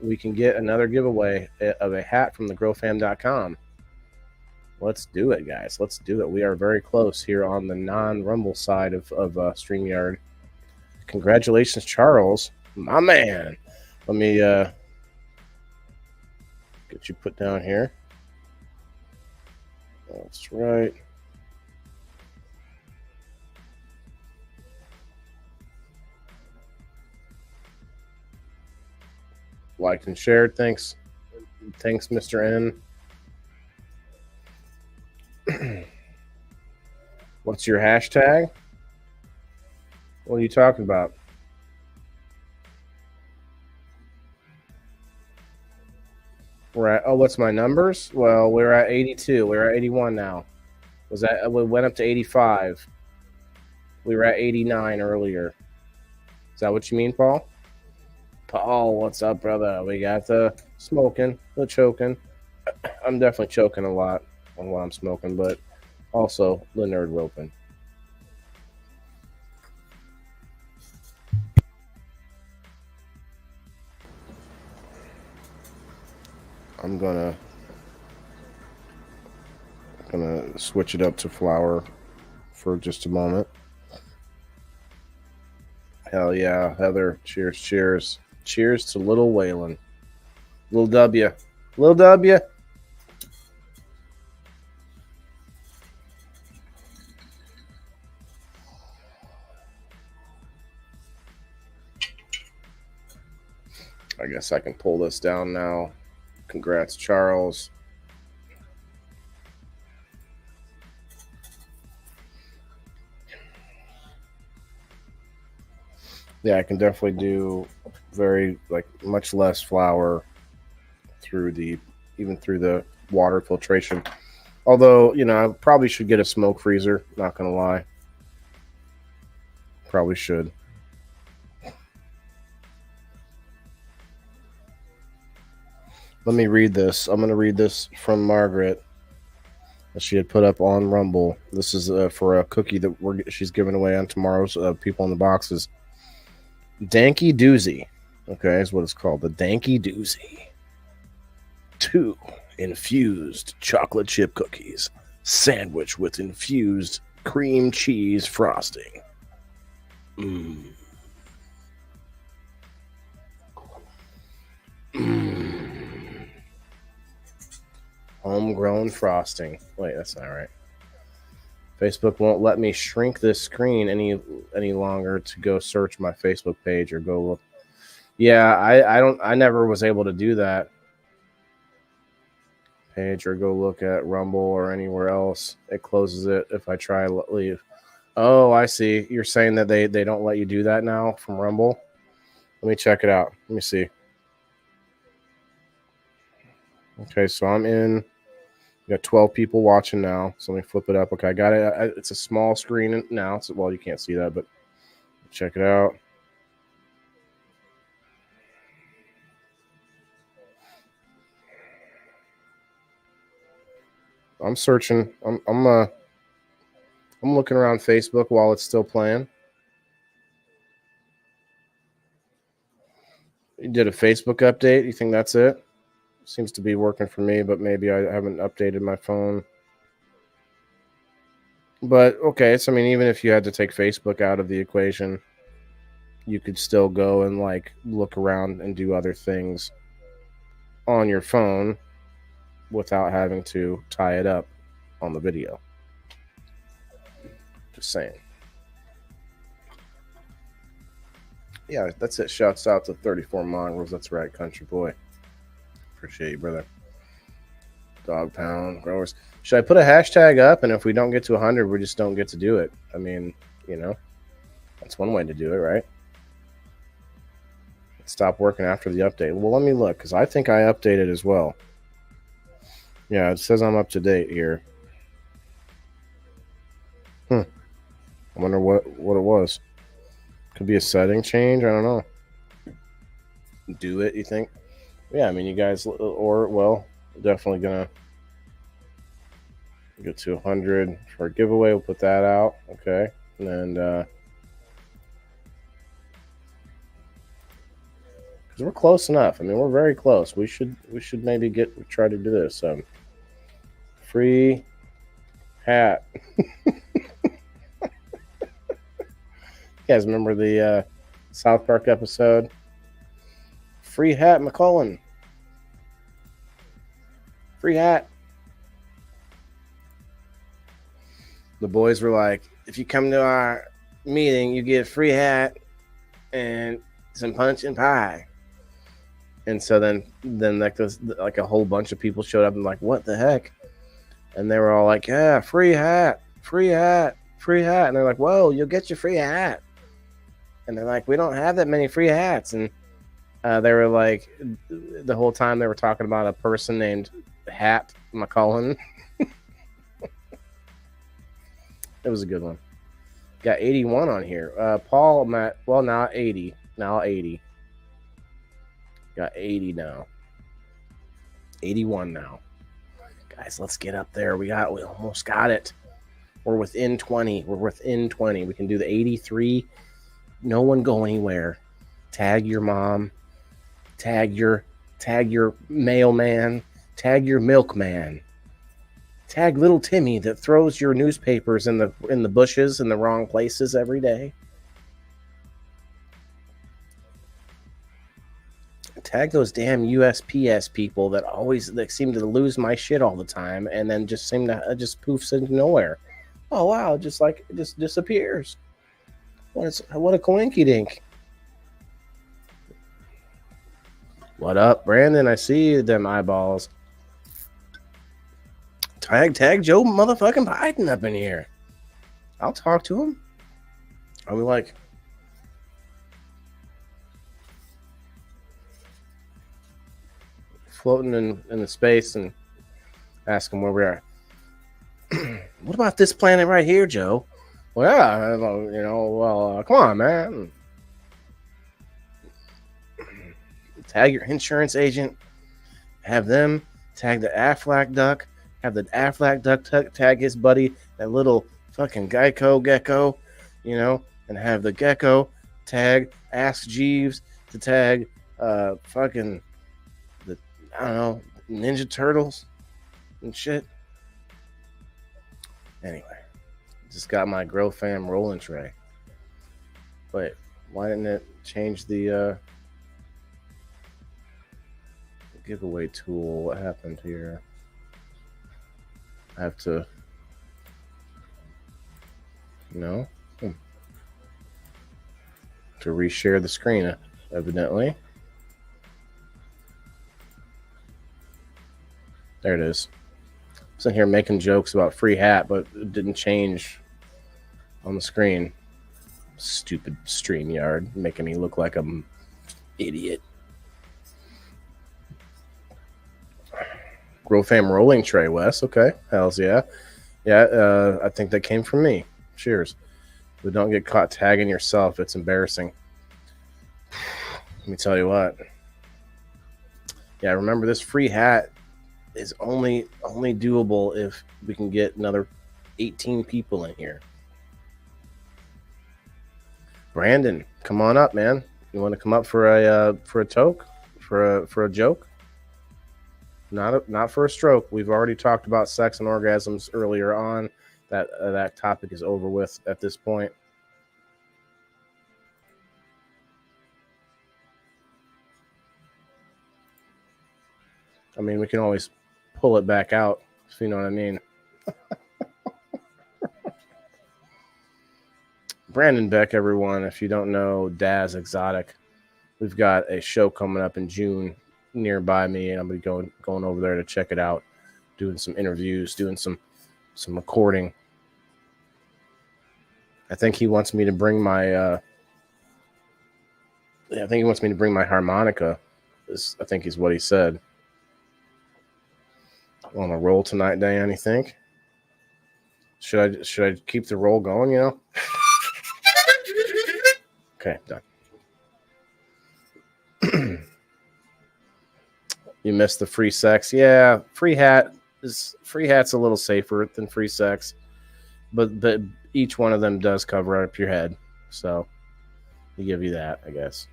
we can get another giveaway of a hat from thegrowfam.com. Let's do it, guys. Let's do it. We are very close here on the non-Rumble side of StreamYard. Congratulations, Charles. My man. Let me get you put down here. That's right. Liked and shared. Thanks, Mr. N. What's your hashtag? What are you talking about? What's my numbers? Well, we're at 82. We're at 81 now. We went up to 85. We were at 89 earlier. Is that what you mean, Paul? Paul, what's up, brother? We got the smoking, the choking. I'm definitely choking a lot on what I'm smoking, but also the nerd roping. I'm gonna switch it up to flour for just a moment. Hell yeah, Heather! Cheers, cheers, cheers to Little Waylon, Little W, Little W. I guess I can pull this down now. Congrats, Charles. Yeah, I can definitely do much less flour through the water filtration. Although, I probably should get a smoke freezer, not gonna lie. Probably should. Let me read this. I'm gonna read this from Margaret that she had put up on Rumble. This is for a cookie that she's giving away on tomorrow's people in the boxes. Danky Doozy, okay, is what it's called. The Danky Doozy. 2 infused chocolate chip cookies, sandwich with infused cream cheese frosting. Mmm. Mmm. Homegrown frosting. Wait, that's not right. Facebook won't let me shrink this screen any longer to go search my Facebook page or go look. Yeah, I never was able to do that page or go look at Rumble or anywhere else. It closes it if I try to leave. Oh, I see. You're saying that they don't let you do that now from Rumble? Let me check it out. Let me see. Okay, so I'm in. We got 12 people watching now. So let me flip it up. Okay, I got it. It's a small screen now. Well, you can't see that, but check it out. I'm searching. I'm I'm looking around Facebook while it's still playing. You did a Facebook update. You think that's it? Seems to be working for me, but maybe I haven't updated my phone. But okay, so I mean, even if you had to take Facebook out of the equation, you could still go and like look around and do other things on your phone without having to tie it up on the video. Just saying. Yeah, that's it. Shouts out to 34 Mongrels. That's right, country boy. Appreciate you, brother. Dog pound growers. Should I put a hashtag up? And if we don't get to 100, we just don't get to do it. I mean, you know, that's one way to do it, right? Stop working after the update. Well, let me look, because I think I updated as well. Yeah, it says I'm up to date here. I wonder what it was. Could be a setting change. I don't know. Do it, you think? Yeah, I mean, you guys, or, well, definitely going to get to 100 for a giveaway. We'll put that out. Okay. And, because we're close enough. I mean, we're very close. We should maybe try to do this. Free hat. You guys remember the South Park episode? Free hat, McCullen. Free hat. The boys were like, if you come to our meeting, you get a free hat and some punch and pie. And so then like a whole bunch of people showed up and like, what the heck? And they were all like, yeah, free hat, free hat, free hat. And they're like, whoa, you'll get your free hat. And they're like, we don't have that many free hats. And they were like, the whole time they were talking about a person named Hat McCullen. It was a good one. Got 81 on here. Paul, Matt, well, now 80. Now 80. Got 80 now. 81 now. Guys, let's get up there. We almost got it. We're within 20. We're within 20. We can do the 83. No one go anywhere. Tag your mom. Tag your mailman. Tag your milkman. Tag little Timmy that throws your newspapers in the bushes in the wrong places every day. Tag those damn USPS people that seem to lose my shit all the time and then just seem to just poofs into nowhere. Oh wow, it just disappears. What a coinky dink. What up, Brandon? I see them eyeballs. Tag Joe motherfucking Biden up in here. I'll talk to him. Are we like floating in the space and ask him where we are? What about this planet right here, Joe? Well, yeah, come on, man. Tag your insurance agent. Have them tag the Aflac duck. Have the Aflac duck tag his buddy, that little fucking Geico gecko, and have the gecko tag Ask Jeeves to tag fucking Ninja Turtles and shit. Anyway, just got my Grow Fam rolling tray. Wait, why didn't it change the giveaway tool? What happened here? I have to. No? To reshare the screen, evidently. There it is. I was in here making jokes about free hat, but it didn't change on the screen. Stupid StreamYard, making me look like I'm idiot. Grow Fam rolling tray, Wes. Okay, hells yeah. Yeah, I think that came from me. Cheers. But don't get caught tagging yourself. It's embarrassing. Let me tell you what. Yeah, remember this free hat is only doable if we can get another 18 people in here. Brandon, come on up, man. You want to come up for a toke, for a joke? Not for a stroke. We've already talked about sex and orgasms earlier on. That topic is over with at this point. I mean, we can always pull it back out, if you know what I mean. Brandon Beck, everyone. If you don't know Daz Exotic, we've got a show coming up in June nearby me, and I'm gonna be going over there to check it out, doing some interviews, doing some recording. I think he wants me to bring my harmonica. I think is what he said. On a roll tonight, Diane, you think? Should I keep the roll going, you know? Okay, done. You missed the free sex. Yeah, free hat's a little safer than free sex. But each one of them does cover up your head. So we give you that, I guess.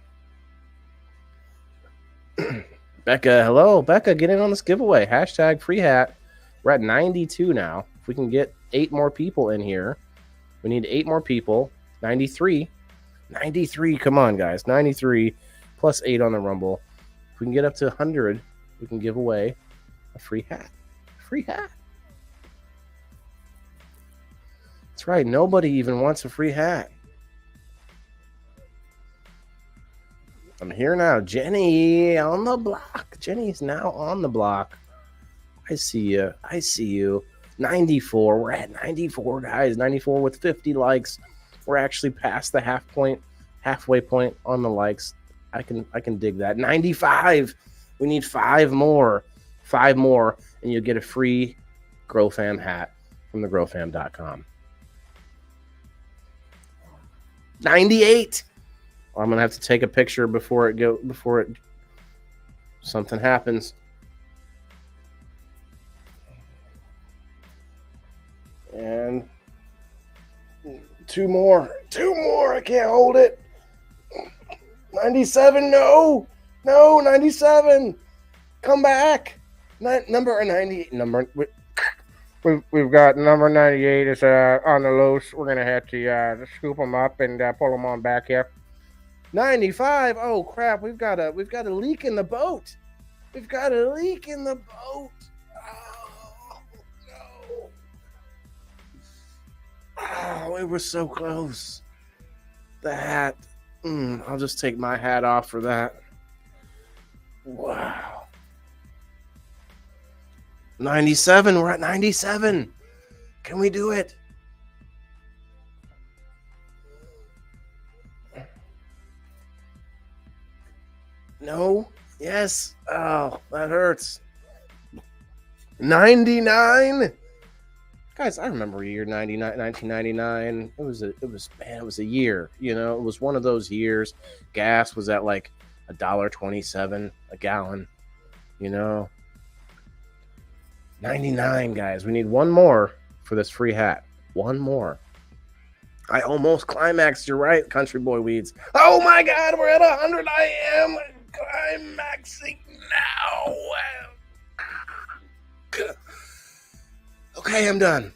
Becca, hello. Becca, get in on this giveaway. Hashtag free hat. We're at 92 now. If we can get 8 more people in here. We need 8 more people. 93. 93. Come on, guys. 93 plus 8 on the Rumble. If we can get up to 100, we can give away a free hat. Free hat. That's right. Nobody even wants a free hat. I'm here now. Jenny on the block. Jenny's now on the block. I see you. I see you. 94. We're at 94, guys. 94 with 50 likes. We're actually past the halfway point on the likes. I can dig that. 95. We need 5 more. 5 more, and you'll get a free GrowFam hat from thegrowfam.com. 98. Well, I'm gonna have to take a picture before something happens. And 2 more. 2 more. I can't hold it. 97. No. 97. Come back. Number 90. We've got number 98 is on the loose. We're gonna have to scoop them up and pull them on back here. 95. Oh crap! We've got a leak in the boat. We've got a leak in the boat. Oh no! Oh, we were so close. The hat. I'll just take my hat off for that. Wow. 97. We're at 97. Can we do it? No? Yes. Oh, that hurts. 99. Guys, I remember year 1999. It was a year, you know, it was one of those years. Gas was at like $1.27 a gallon, you know. 99, guys. We need 1 more for this free hat. 1 more. I almost climaxed. You're right, Country Boy Weeds. Oh my God, we're at 100. I am climaxing now. Okay, I'm done.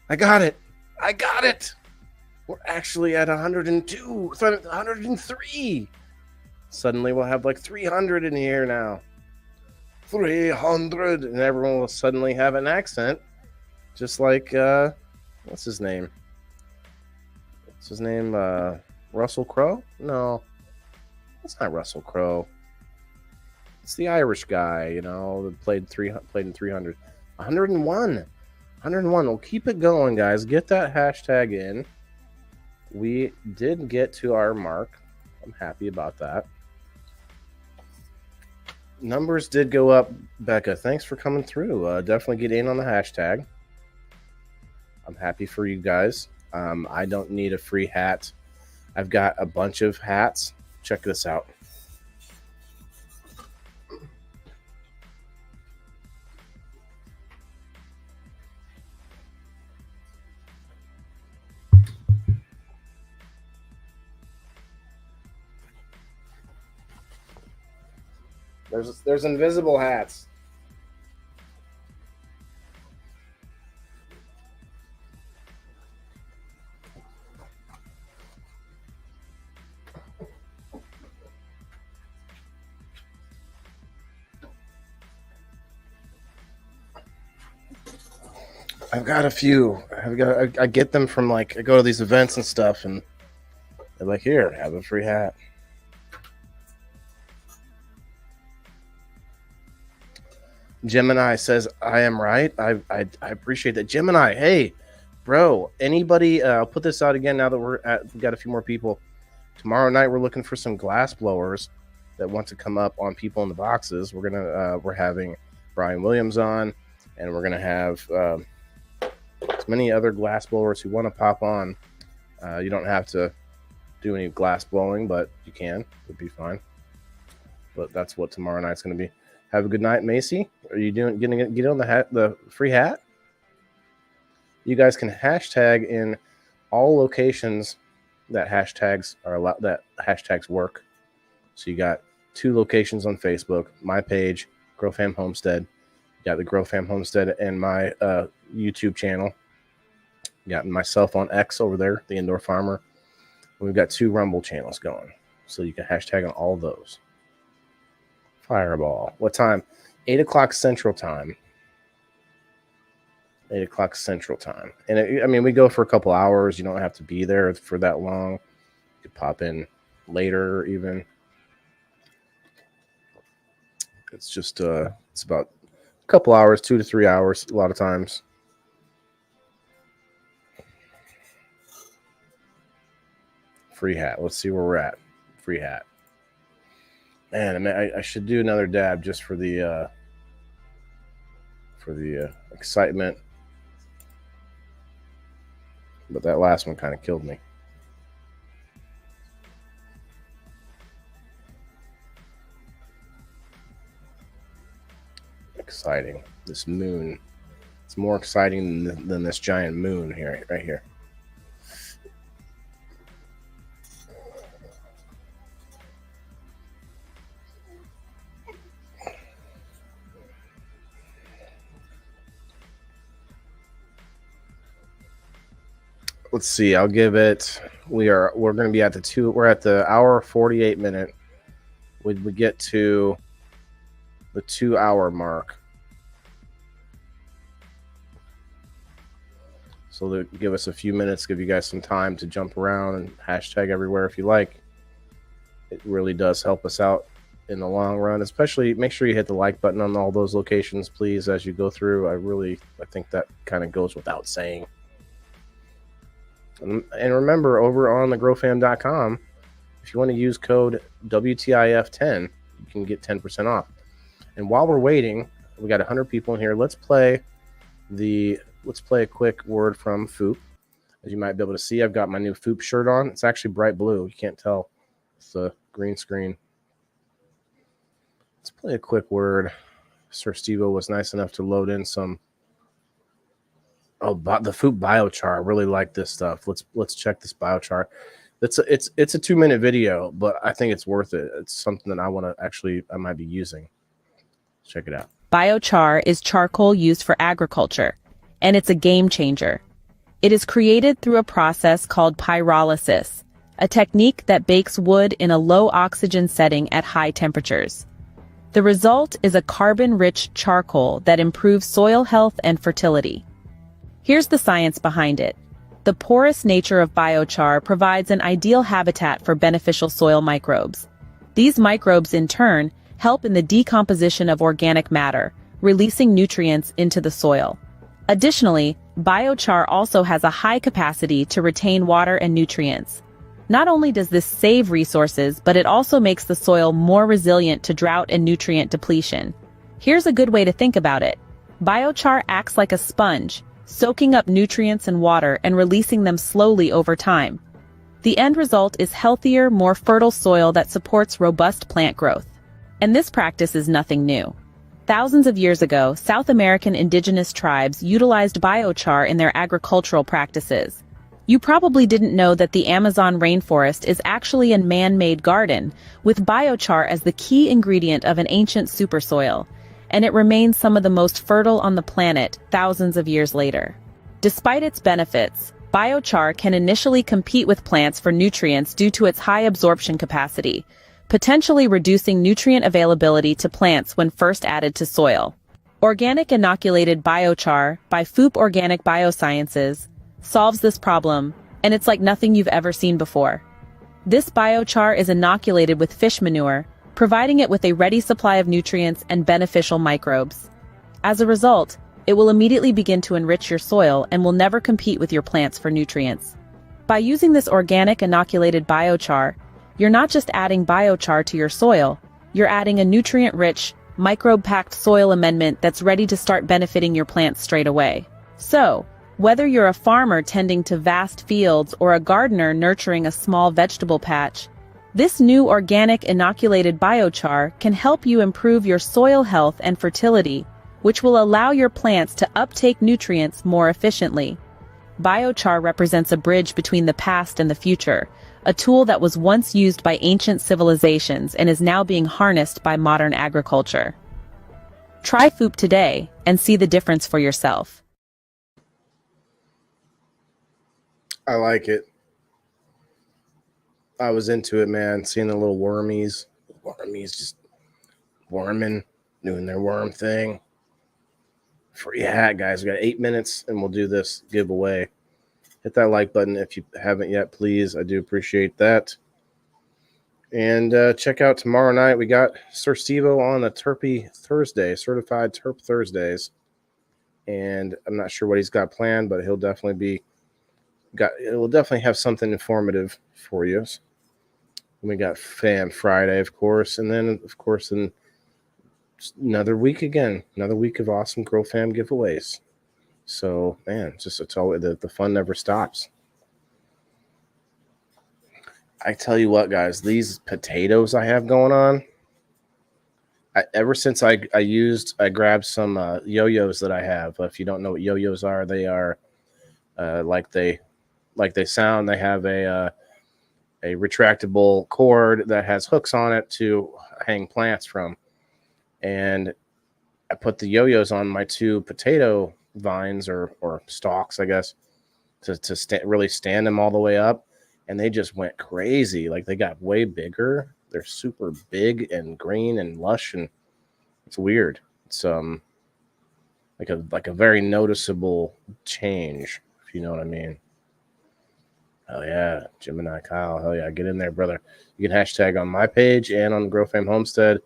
I got it. We're actually at 102, 103. Suddenly we'll have like 300 in here now. 300, and everyone will suddenly have an accent, just like what's his name? Russell Crowe? No, that's not Russell Crowe. It's the Irish guy, you know, that played in 300. 101. We'll keep it going, guys. Get that hashtag in. We did get to our mark. I'm happy about that. Numbers did go up, Becca. Thanks for coming through. Definitely get in on the hashtag. I'm happy for you guys. I don't need a free hat. I've got a bunch of hats. Check this out. There's invisible hats. I've got a few. I get them from I go to these events and stuff, and they're like, here, have a free hat. Gemini says, I am right. I appreciate that. Gemini, hey, bro, anybody, I'll put this out again now that we've got a few more people. Tomorrow night, we're looking for some glass blowers that want to come up on People in the Boxes. We're having Brian Williams on, and we're going to have as many other glass blowers who want to pop on. You don't have to do any glass blowing, but you can. It'd be fine. But that's what tomorrow night's going to be. Have a good night, Macy. Are you getting on the free hat? You guys can hashtag in all locations that hashtags are allowed, that hashtags work. So you got 2 locations on Facebook, my page, Grow Fam Homestead. You got the Grow Fam Homestead and my YouTube channel. You got myself on X over there, the Indoor Farmer. And we've got 2 Rumble channels going. So you can hashtag on all those. Fireball. What time? 8 o'clock Central Time. 8 o'clock Central Time. And we go for a couple hours. You don't have to be there for that long. You could pop in later even. It's just, it's about a couple hours, 2 to 3 hours, a lot of times. Free hat. Let's see where we're at. Free hat. Man, I should do another dab just for the excitement. But that last one kind of killed me. Exciting. This moon. It's more exciting than this giant moon here, right here. Let's see. I'll give it. We're going to be at we're at the hour 48 minute. We get to the 2 hour mark. So that give us a few minutes, give you guys some time to jump around and hashtag everywhere if you like. It really does help us out in the long run. Especially make sure you hit the like button on all those locations, please, as you go through. I think that kind of goes without saying. And remember, over on thegrowfam.com, if you want to use code WTIF10, you can get 10% off. And while we're waiting, we got 100 people in here. Let's play a quick word from Foop. As you might be able to see, I've got my new Foop shirt on. It's actually bright blue. You can't tell. It's a green screen. Let's play a quick word. Sir Steve-O was nice enough to load in some. Oh, the Foop biochar. I really like this stuff. Let's check this biochar. It's a 2-minute video, but I think it's worth it. It's something that I might be using. Check it out. Biochar is charcoal used for agriculture, and it's a game changer. It is created through a process called pyrolysis, a technique that bakes wood in a low oxygen setting at high temperatures. The result is a carbon-rich charcoal that improves soil health and fertility. Here's the science behind it. The porous nature of biochar provides an ideal habitat for beneficial soil microbes. These microbes, in turn, help in the decomposition of organic matter, releasing nutrients into the soil. Additionally, biochar also has a high capacity to retain water and nutrients. Not only does this save resources, but it also makes the soil more resilient to drought and nutrient depletion. Here's a good way to think about it. Biochar acts like a sponge, soaking up nutrients and water and releasing them slowly over time. The end result is healthier, more fertile soil that supports robust plant growth. And this practice is nothing new. Thousands of years ago, South American indigenous tribes utilized biochar in their agricultural practices. You probably didn't know that the Amazon rainforest is actually a man-made garden, with biochar as the key ingredient of an ancient supersoil, and it remains some of the most fertile on the planet thousands of years later. Despite its benefits, biochar can initially compete with plants for nutrients due to its high absorption capacity, potentially reducing nutrient availability to plants when first added to soil. Organic inoculated biochar by Foop Organic Biosciences solves this problem, and it's like nothing you've ever seen before. This biochar is inoculated with fish manure, providing it with a ready supply of nutrients and beneficial microbes. As a result, it will immediately begin to enrich your soil and will never compete with your plants for nutrients. By using this organic inoculated biochar, you're not just adding biochar to your soil, you're adding a nutrient-rich, microbe-packed soil amendment that's ready to start benefiting your plants straight away. So, whether you're a farmer tending to vast fields or a gardener nurturing a small vegetable patch, this new organic inoculated biochar can help you improve your soil health and fertility, which will allow your plants to uptake nutrients more efficiently. Biochar represents a bridge between the past and the future, a tool that was once used by ancient civilizations and is now being harnessed by modern agriculture. Try Foop today and see the difference for yourself. I like it. I was into it, man. Seeing the little wormies just worming, doing their worm thing. Free hat, guys. We got 8 minutes and we'll do this giveaway. Hit that like button if you haven't yet, please. I do appreciate that. And check out tomorrow night. We got Sir Stevo on a Terpy Thursday, Certified Terp Thursdays. And I'm not sure what he's got planned, but he'll definitely it will definitely have something informative for you. And we got Fan Friday, of course, and then of course in another week of awesome Grow Fam giveaways. So man, it's always the fun never stops. I tell you what, guys, these potatoes I have going on. Ever since I grabbed some yo-yos that I have. If you don't know what yo-yos are, they are like they sound. They have a retractable cord that has hooks on it to hang plants from. And I put the yo-yos on my 2 potato vines or stalks, I guess, to really stand them all the way up. And they just went crazy. Like they got way bigger. They're super big and green and lush, and it's weird. It's like a very noticeable change, if you know what I mean. Hell yeah, Gemini Kyle. Hell yeah, get in there, brother. You can hashtag on my page and on the Grow Fam Homestead,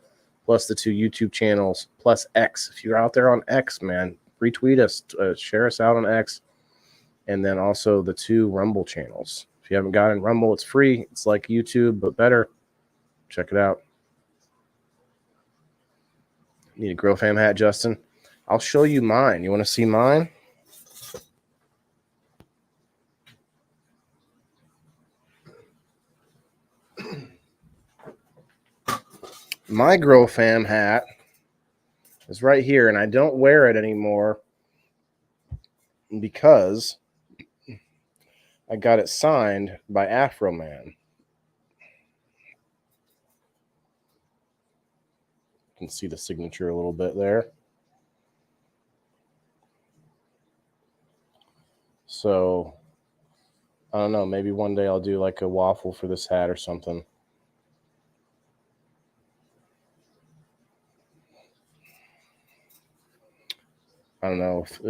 plus the 2 YouTube channels, plus X. If you're out there on X, man, retweet us, share us out on X, and then also the 2 Rumble channels. If you haven't gotten Rumble, it's free. It's like YouTube, but better. Check it out. Need a Grow Fam hat, Justin? I'll show you mine. You want to see mine? My Grow Fam hat is right here, and I don't wear it anymore because I got it signed by Afro Man. You can see the signature a little bit there. So, I don't know, maybe one day I'll do like a waffle for this hat or something. I don't know if,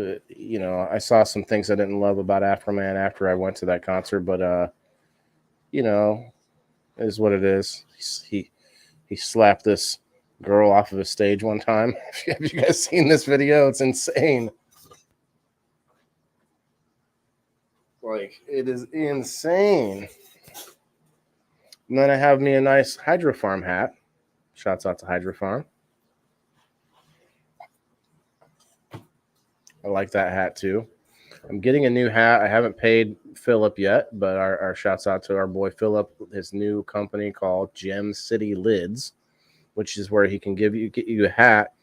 I saw some things I didn't love about Afro Man after I went to that concert, but, it is what it is. He slapped this girl off of a stage one time. Have you guys seen this video? It's insane. Like, it is insane. And then I have me a nice Hydro Farm hat. Shouts out to Hydro Farm. I like that hat too. I'm getting a new hat. I haven't paid Philip yet, but our shouts out to our boy Philip, his new company called Gem City Lids, which is where he can get you a hat,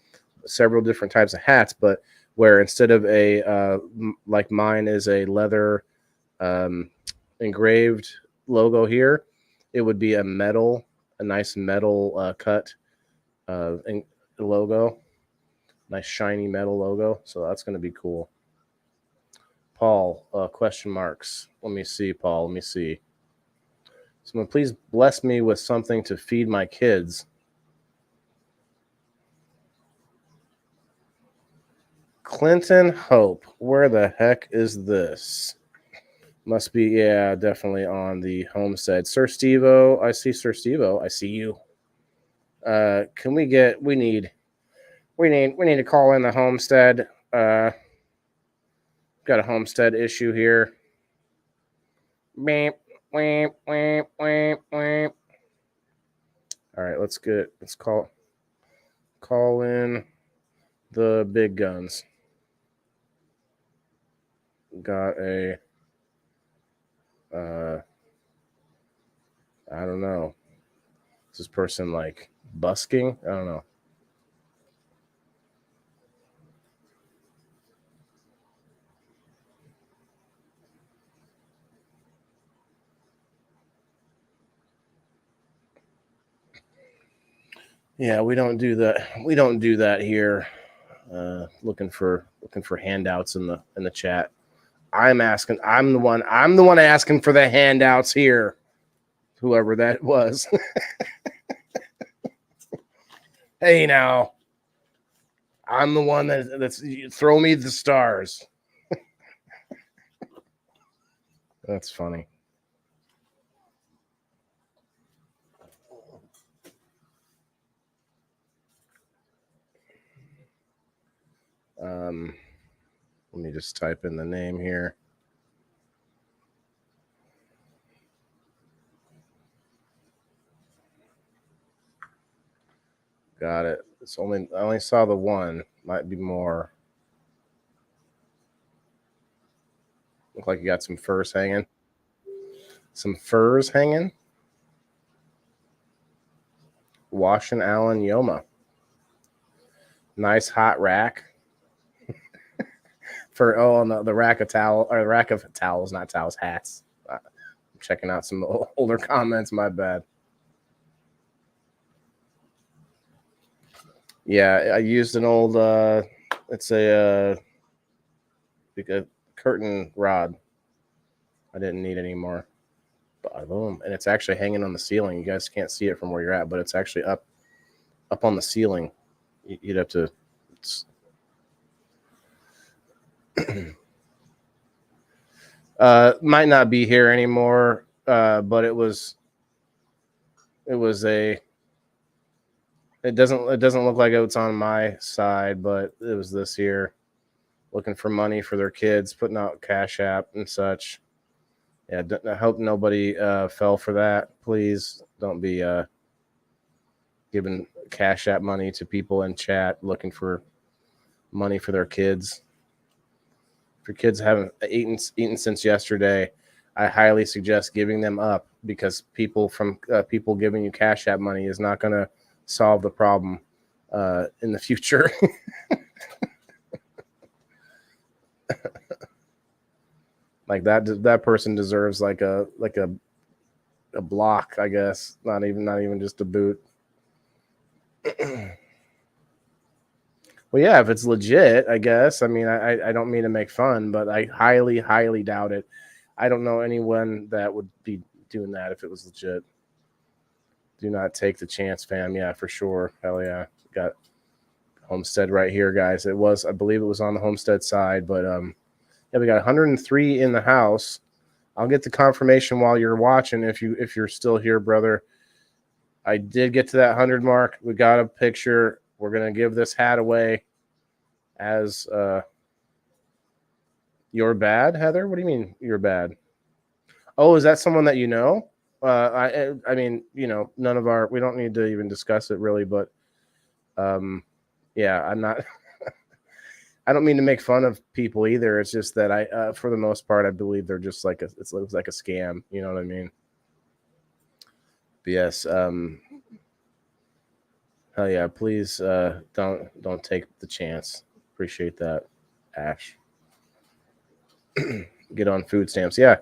several different types of hats, but where instead of a like mine is a leather engraved logo here, it would be a nice metal cut logo, nice shiny metal logo. So that's going to be cool. Paul, question marks. Let me see, Paul. Let me see. Someone please bless me with something to feed my kids. Clinton Hope. Where the heck is this? Must be, yeah, definitely on the homestead. Sir Steve-O. I see Sir Steve-O. I see you. Can we need to call in the homestead. Got a homestead issue here. Beep, weep, weep, weep, weep. All right, let's call in the big guns. Got a I don't know. Is this person like busking? I don't know. Yeah, we don't do that. We don't do that here. Looking for handouts in the chat. I'm the one asking for the handouts here. Whoever that was. Hey now. I'm the one that's throw me the stars. That's funny. Let me just type in the name here. Got it. I only saw the one. Might be more. Look like you got some furs hanging. Washing Allen Yoma. Nice hot rack. On the rack of towels, not towels, hats. I'm checking out some older comments. My bad. Yeah, I used an old. It's a curtain rod. I didn't need any more. Boom, and it's actually hanging on the ceiling. You guys can't see it from where you're at, but it's actually up on the ceiling. You'd have to. Might not be here anymore, but it was a. It doesn't look like it's on my side, but it was this year. Looking for money for their kids, putting out Cash App and such. Yeah, I hope nobody fell for that. Please don't be giving Cash App money to people in chat looking for money for their kids. If your kids haven't eaten since yesterday, I highly suggest giving them up, because people giving you Cash App money is not going to solve the problem in the future. Like that person deserves like a block, I guess. Not even just a boot. Well, yeah, if it's legit, I guess. I mean, I don't mean to make fun, but I highly, highly doubt it. I don't know anyone that would be doing that if it was legit. Do not take the chance, fam. Yeah, for sure. Hell yeah. Got Homestead right here, guys. I believe it was on the Homestead side, but yeah, we got 103 in the house. I'll get the confirmation while you're watching if you're still here, brother. I did get to that 100 mark. We got a picture. We're gonna give this hat away as you're bad, Heather. What do you mean you're bad? Oh, is that someone that you know? I mean, we don't need to even discuss it really, but yeah, I'm not. I don't mean to make fun of people either. It's just that I, for the most part, I believe they're just it looks like a scam. You know what I mean? But yes. Hell yeah! Please don't take the chance. Appreciate that, Ash. Get on food stamps. Yeah,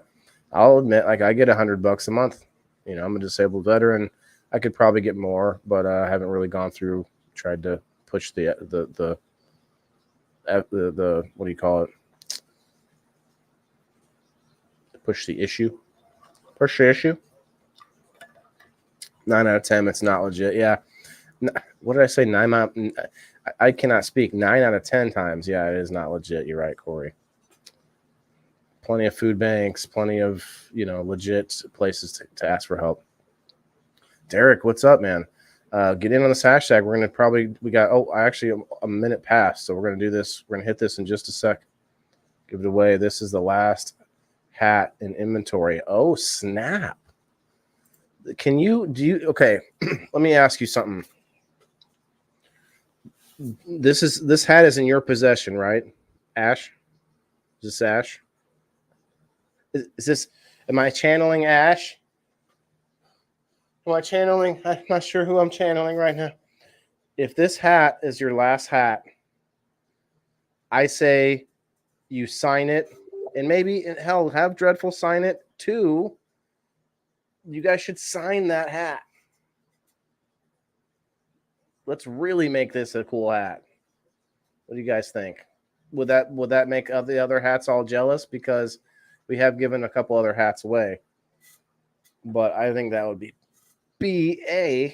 I'll admit, like I get $100 a month. You know, I'm a disabled veteran. I could probably get more, but I haven't really gone through, tried to push the what do you call it? Push the issue. Push the issue. 9 out of 10, it's not legit. Yeah. What did I say? I cannot speak. 9 out of 10 times. Yeah, it is not legit. You're right, Corey. Plenty of food banks, plenty of, legit places to ask for help. Derek, what's up, man? Get in on this hashtag. We're going to we got actually a minute past. So we're going to do this. We're going to hit this in just a sec. Give it away. This is the last hat in inventory. Oh, snap. Okay, let me ask you something. This hat is in your possession, right? Ash? Is this Ash? Is this, am I channeling Ash? Am I channeling? I'm not sure who I'm channeling right now. If this hat is your last hat, I say you sign it, and maybe, hell, have Dreadful sign it too. You guys should sign that hat. Let's really make this a cool hat. What do you guys think? Would that make the other hats all jealous? Because we have given a couple other hats away. But I think that would be BA,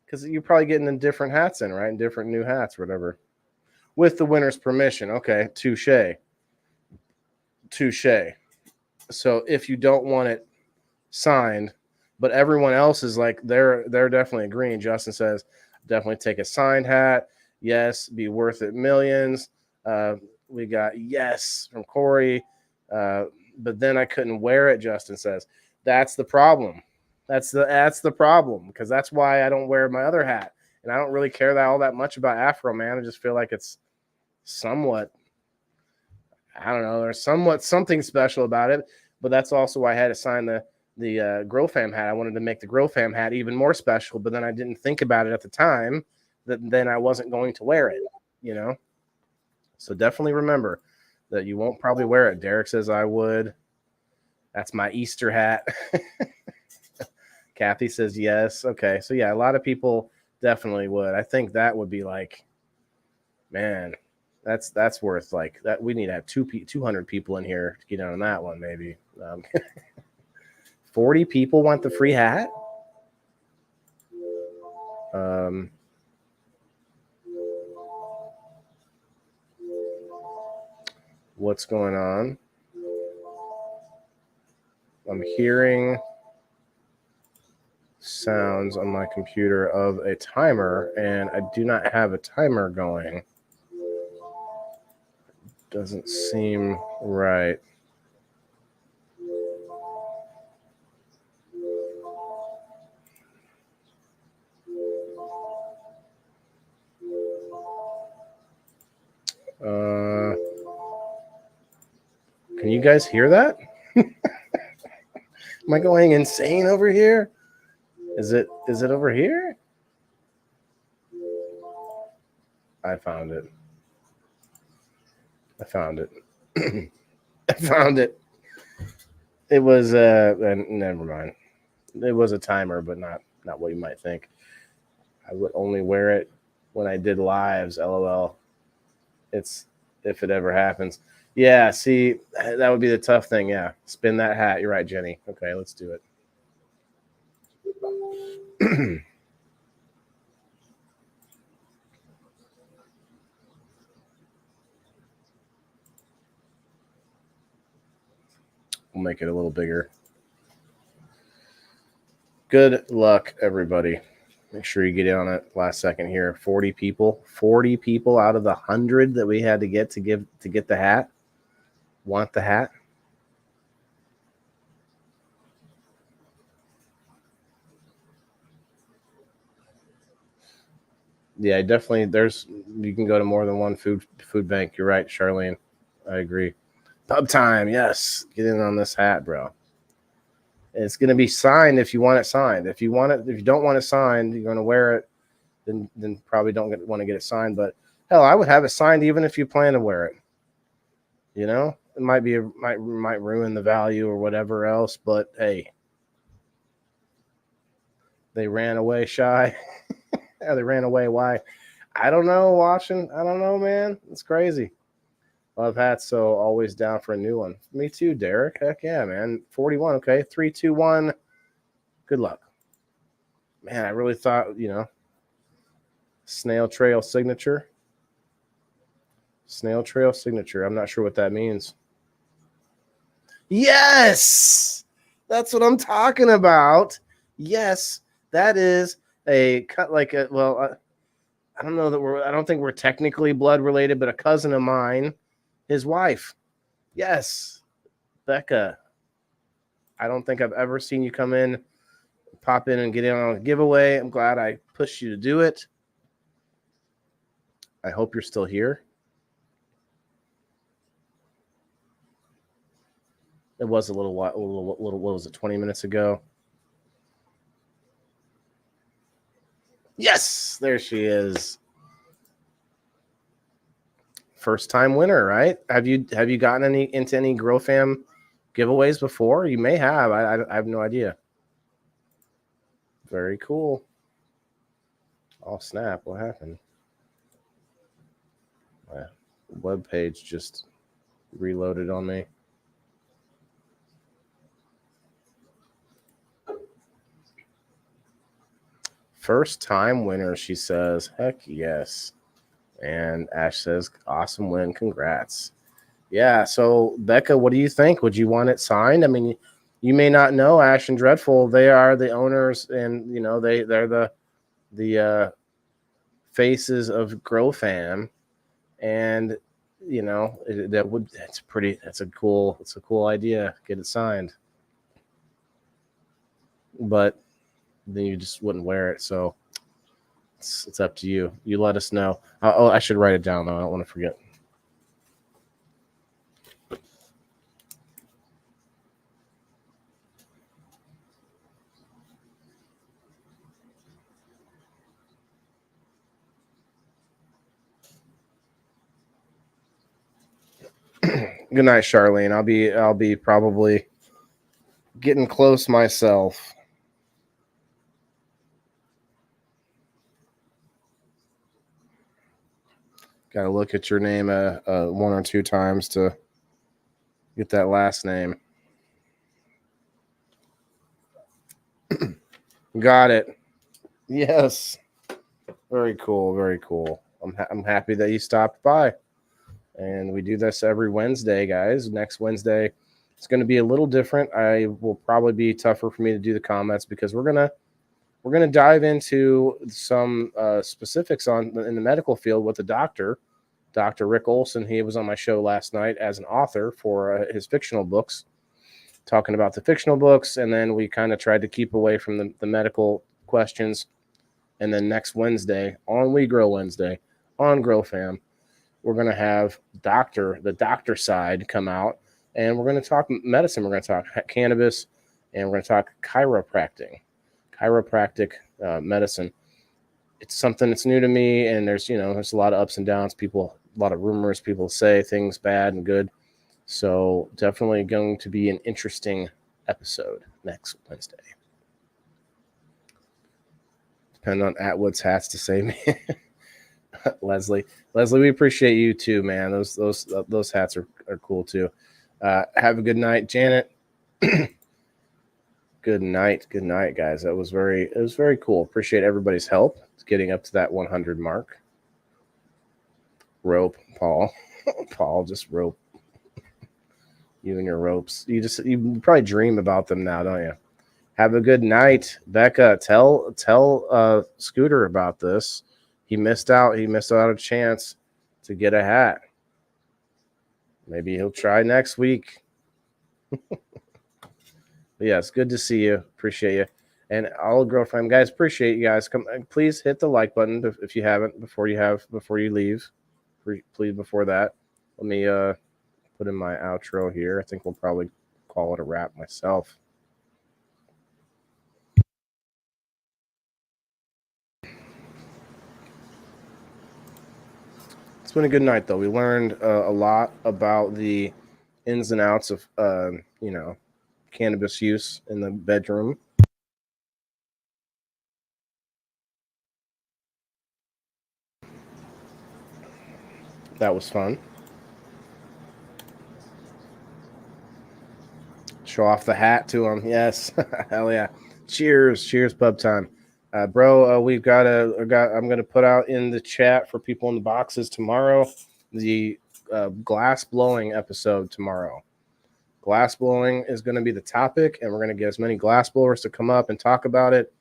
because you're probably getting the different hats in, right? Different new hats, whatever. With the winner's permission. Okay, touche. So if you don't want it signed, but everyone else is like, they're definitely agreeing. Justin says, definitely take a signed hat. Yes, be worth it millions. We got yes from Corey. But then I couldn't wear it, Justin says. That's the problem. That's the problem, because that's why I don't wear my other hat. And I don't really care all that much about Afro, man. I just feel like it's somewhat, I don't know, there's something special about it. But that's also why I had to sign the Grow Fam hat. I wanted to make the Grow Fam hat even more special, but then I didn't think about it at the time that then I wasn't going to wear it, So definitely remember that you won't probably wear it. Derek says I would. That's my Easter hat. Kathy says yes. Okay. So yeah, a lot of people definitely would. I think that would be like, man, that's worth like that. We need to have 200 people in here to get on that one, maybe. 40 people want the free hat. What's going on? I'm hearing sounds on my computer of a timer, and I do not have a timer going. Doesn't seem right. Can you guys hear that? Am I going insane over here? Is it over here? I found it. I found it. It was never mind. It was a timer, but not what you might think. I would only wear it when I did lives, LOL. It's if it ever happens. Yeah, see, that would be the tough thing. Yeah, spin that hat. You're right, Jenny. Okay, let's do it. We'll make it a little bigger. Good luck, everybody. Make sure you get in on it last second here. 40 people out of the 100 that we had to get the hat. Want the hat? Yeah, definitely. You can go to more than one food bank. You're right, Charlene. I agree. Pub time, yes. Get in on this hat, bro. It's going to be signed if you want it signed. If you don't want it signed, you're going to wear it, then probably don't want to get it signed. But hell, I would have it signed even if you plan to wear it. It might ruin the value or whatever else, but hey, they ran away shy. Yeah, they ran away. Why? I don't know. Watching, I don't know, man. It's crazy. Love hats, so always down for a new one. Me too, Derek. Heck yeah, man. 41. Okay, 3, 2, 1. Good luck, man. I really thought, snail trail signature. Snail trail signature. I'm not sure what that means. Yes, that's what I'm talking about. Yes, that is a cut like a I don't know that I don't think we're technically blood related, but a cousin of mine, his wife. Yes, Becca. I don't think I've ever seen you come in, pop in and get in on a giveaway. I'm glad I pushed you to do it. I hope you're still here. It was a little while, what was it, 20 minutes ago? Yes, there she is. First time winner, right? Have you gotten into any Grow Fam giveaways before? You may have. I have no idea. Very cool. Oh snap! What happened? My web page just reloaded on me. First time winner, she says. Heck yes. And Ash says, awesome win. Congrats. Yeah. So, Becca, what do you think? Would you want it signed? I mean, you may not know Ash and Dreadful. They are the owners, and they're the faces of Grow Fam, and that's a cool idea. Get it signed, but then you just wouldn't wear it. So it's up to you. You let us know. I should write it down though. I don't want to forget. Good night, Charlene. I'll be probably getting close myself. Got to look at your name one or two times to get that last name. Got it. Yes. Very cool. Very cool. I'm happy that you stopped by. And we do this every Wednesday, guys. Next Wednesday, it's going to be a little different. I will probably be tougher for me to do the comments because we're gonna dive into some specifics in the medical field with the doctor, Dr. Rick Olson. He was on my show last night as an author for his fictional books, talking about the fictional books, and then we kind of tried to keep away from the medical questions. And then next Wednesday on We Grow Wednesday on Grow Fam, we're going to have the doctor side come out, and we're going to talk medicine. We're going to talk cannabis, and we're going to talk chiropractic medicine. It's something that's new to me, and there's a lot of ups and downs. A lot of rumors. People say things bad and good. So definitely going to be an interesting episode next Wednesday. Depend on Atwood's hats to save me. Leslie, we appreciate you too, man. Those hats are cool too. Have a good night, Janet. Good night, guys. It was very cool. Appreciate everybody's help getting up to that 100 mark. Rope, Paul. Paul, just rope. You and your ropes. You probably dream about them now, don't you? Have a good night, Becca. Tell Scooter about this. He missed out. He missed out a chance to get a hat. Maybe he'll try next week. Yeah, it's good to see you. Appreciate you. And all girlfriend guys, appreciate you guys. Come, please hit the like button if you haven't before you leave. Please before that. Let me put in my outro here. I think we'll probably call it a wrap myself. It's been a good night though. We learned a lot about the ins and outs of, cannabis use in the bedroom. That was fun. Show off the hat to him. Yes. Hell yeah. Cheers, pub time. Bro, I'm going to put out in the chat for people in the boxes tomorrow the glass blowing episode tomorrow. Glass blowing is going to be the topic, and we're going to get as many glass blowers to come up and talk about it.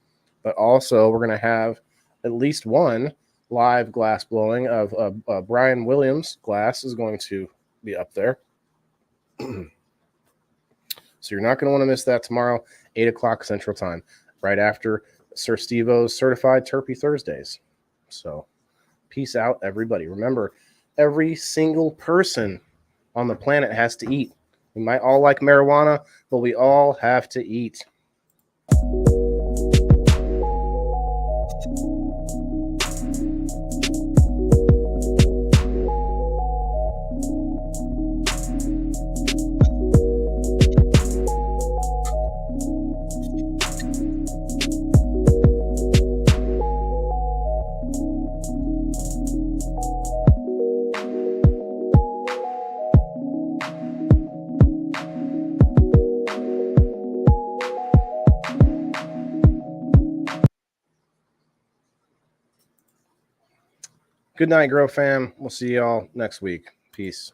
But also, we're going to have at least one live glass blowing of Brian Williams. Glass is going to be up there. So you're not going to want to miss that tomorrow, 8 o'clock Central Time, right after Sir Steve-O's Certified Terpy Thursdays. So peace out, everybody. Remember, every single person on the planet has to eat. We might all like marijuana, but we all have to eat. Good night, Grow Fam. We'll see y'all next week. Peace.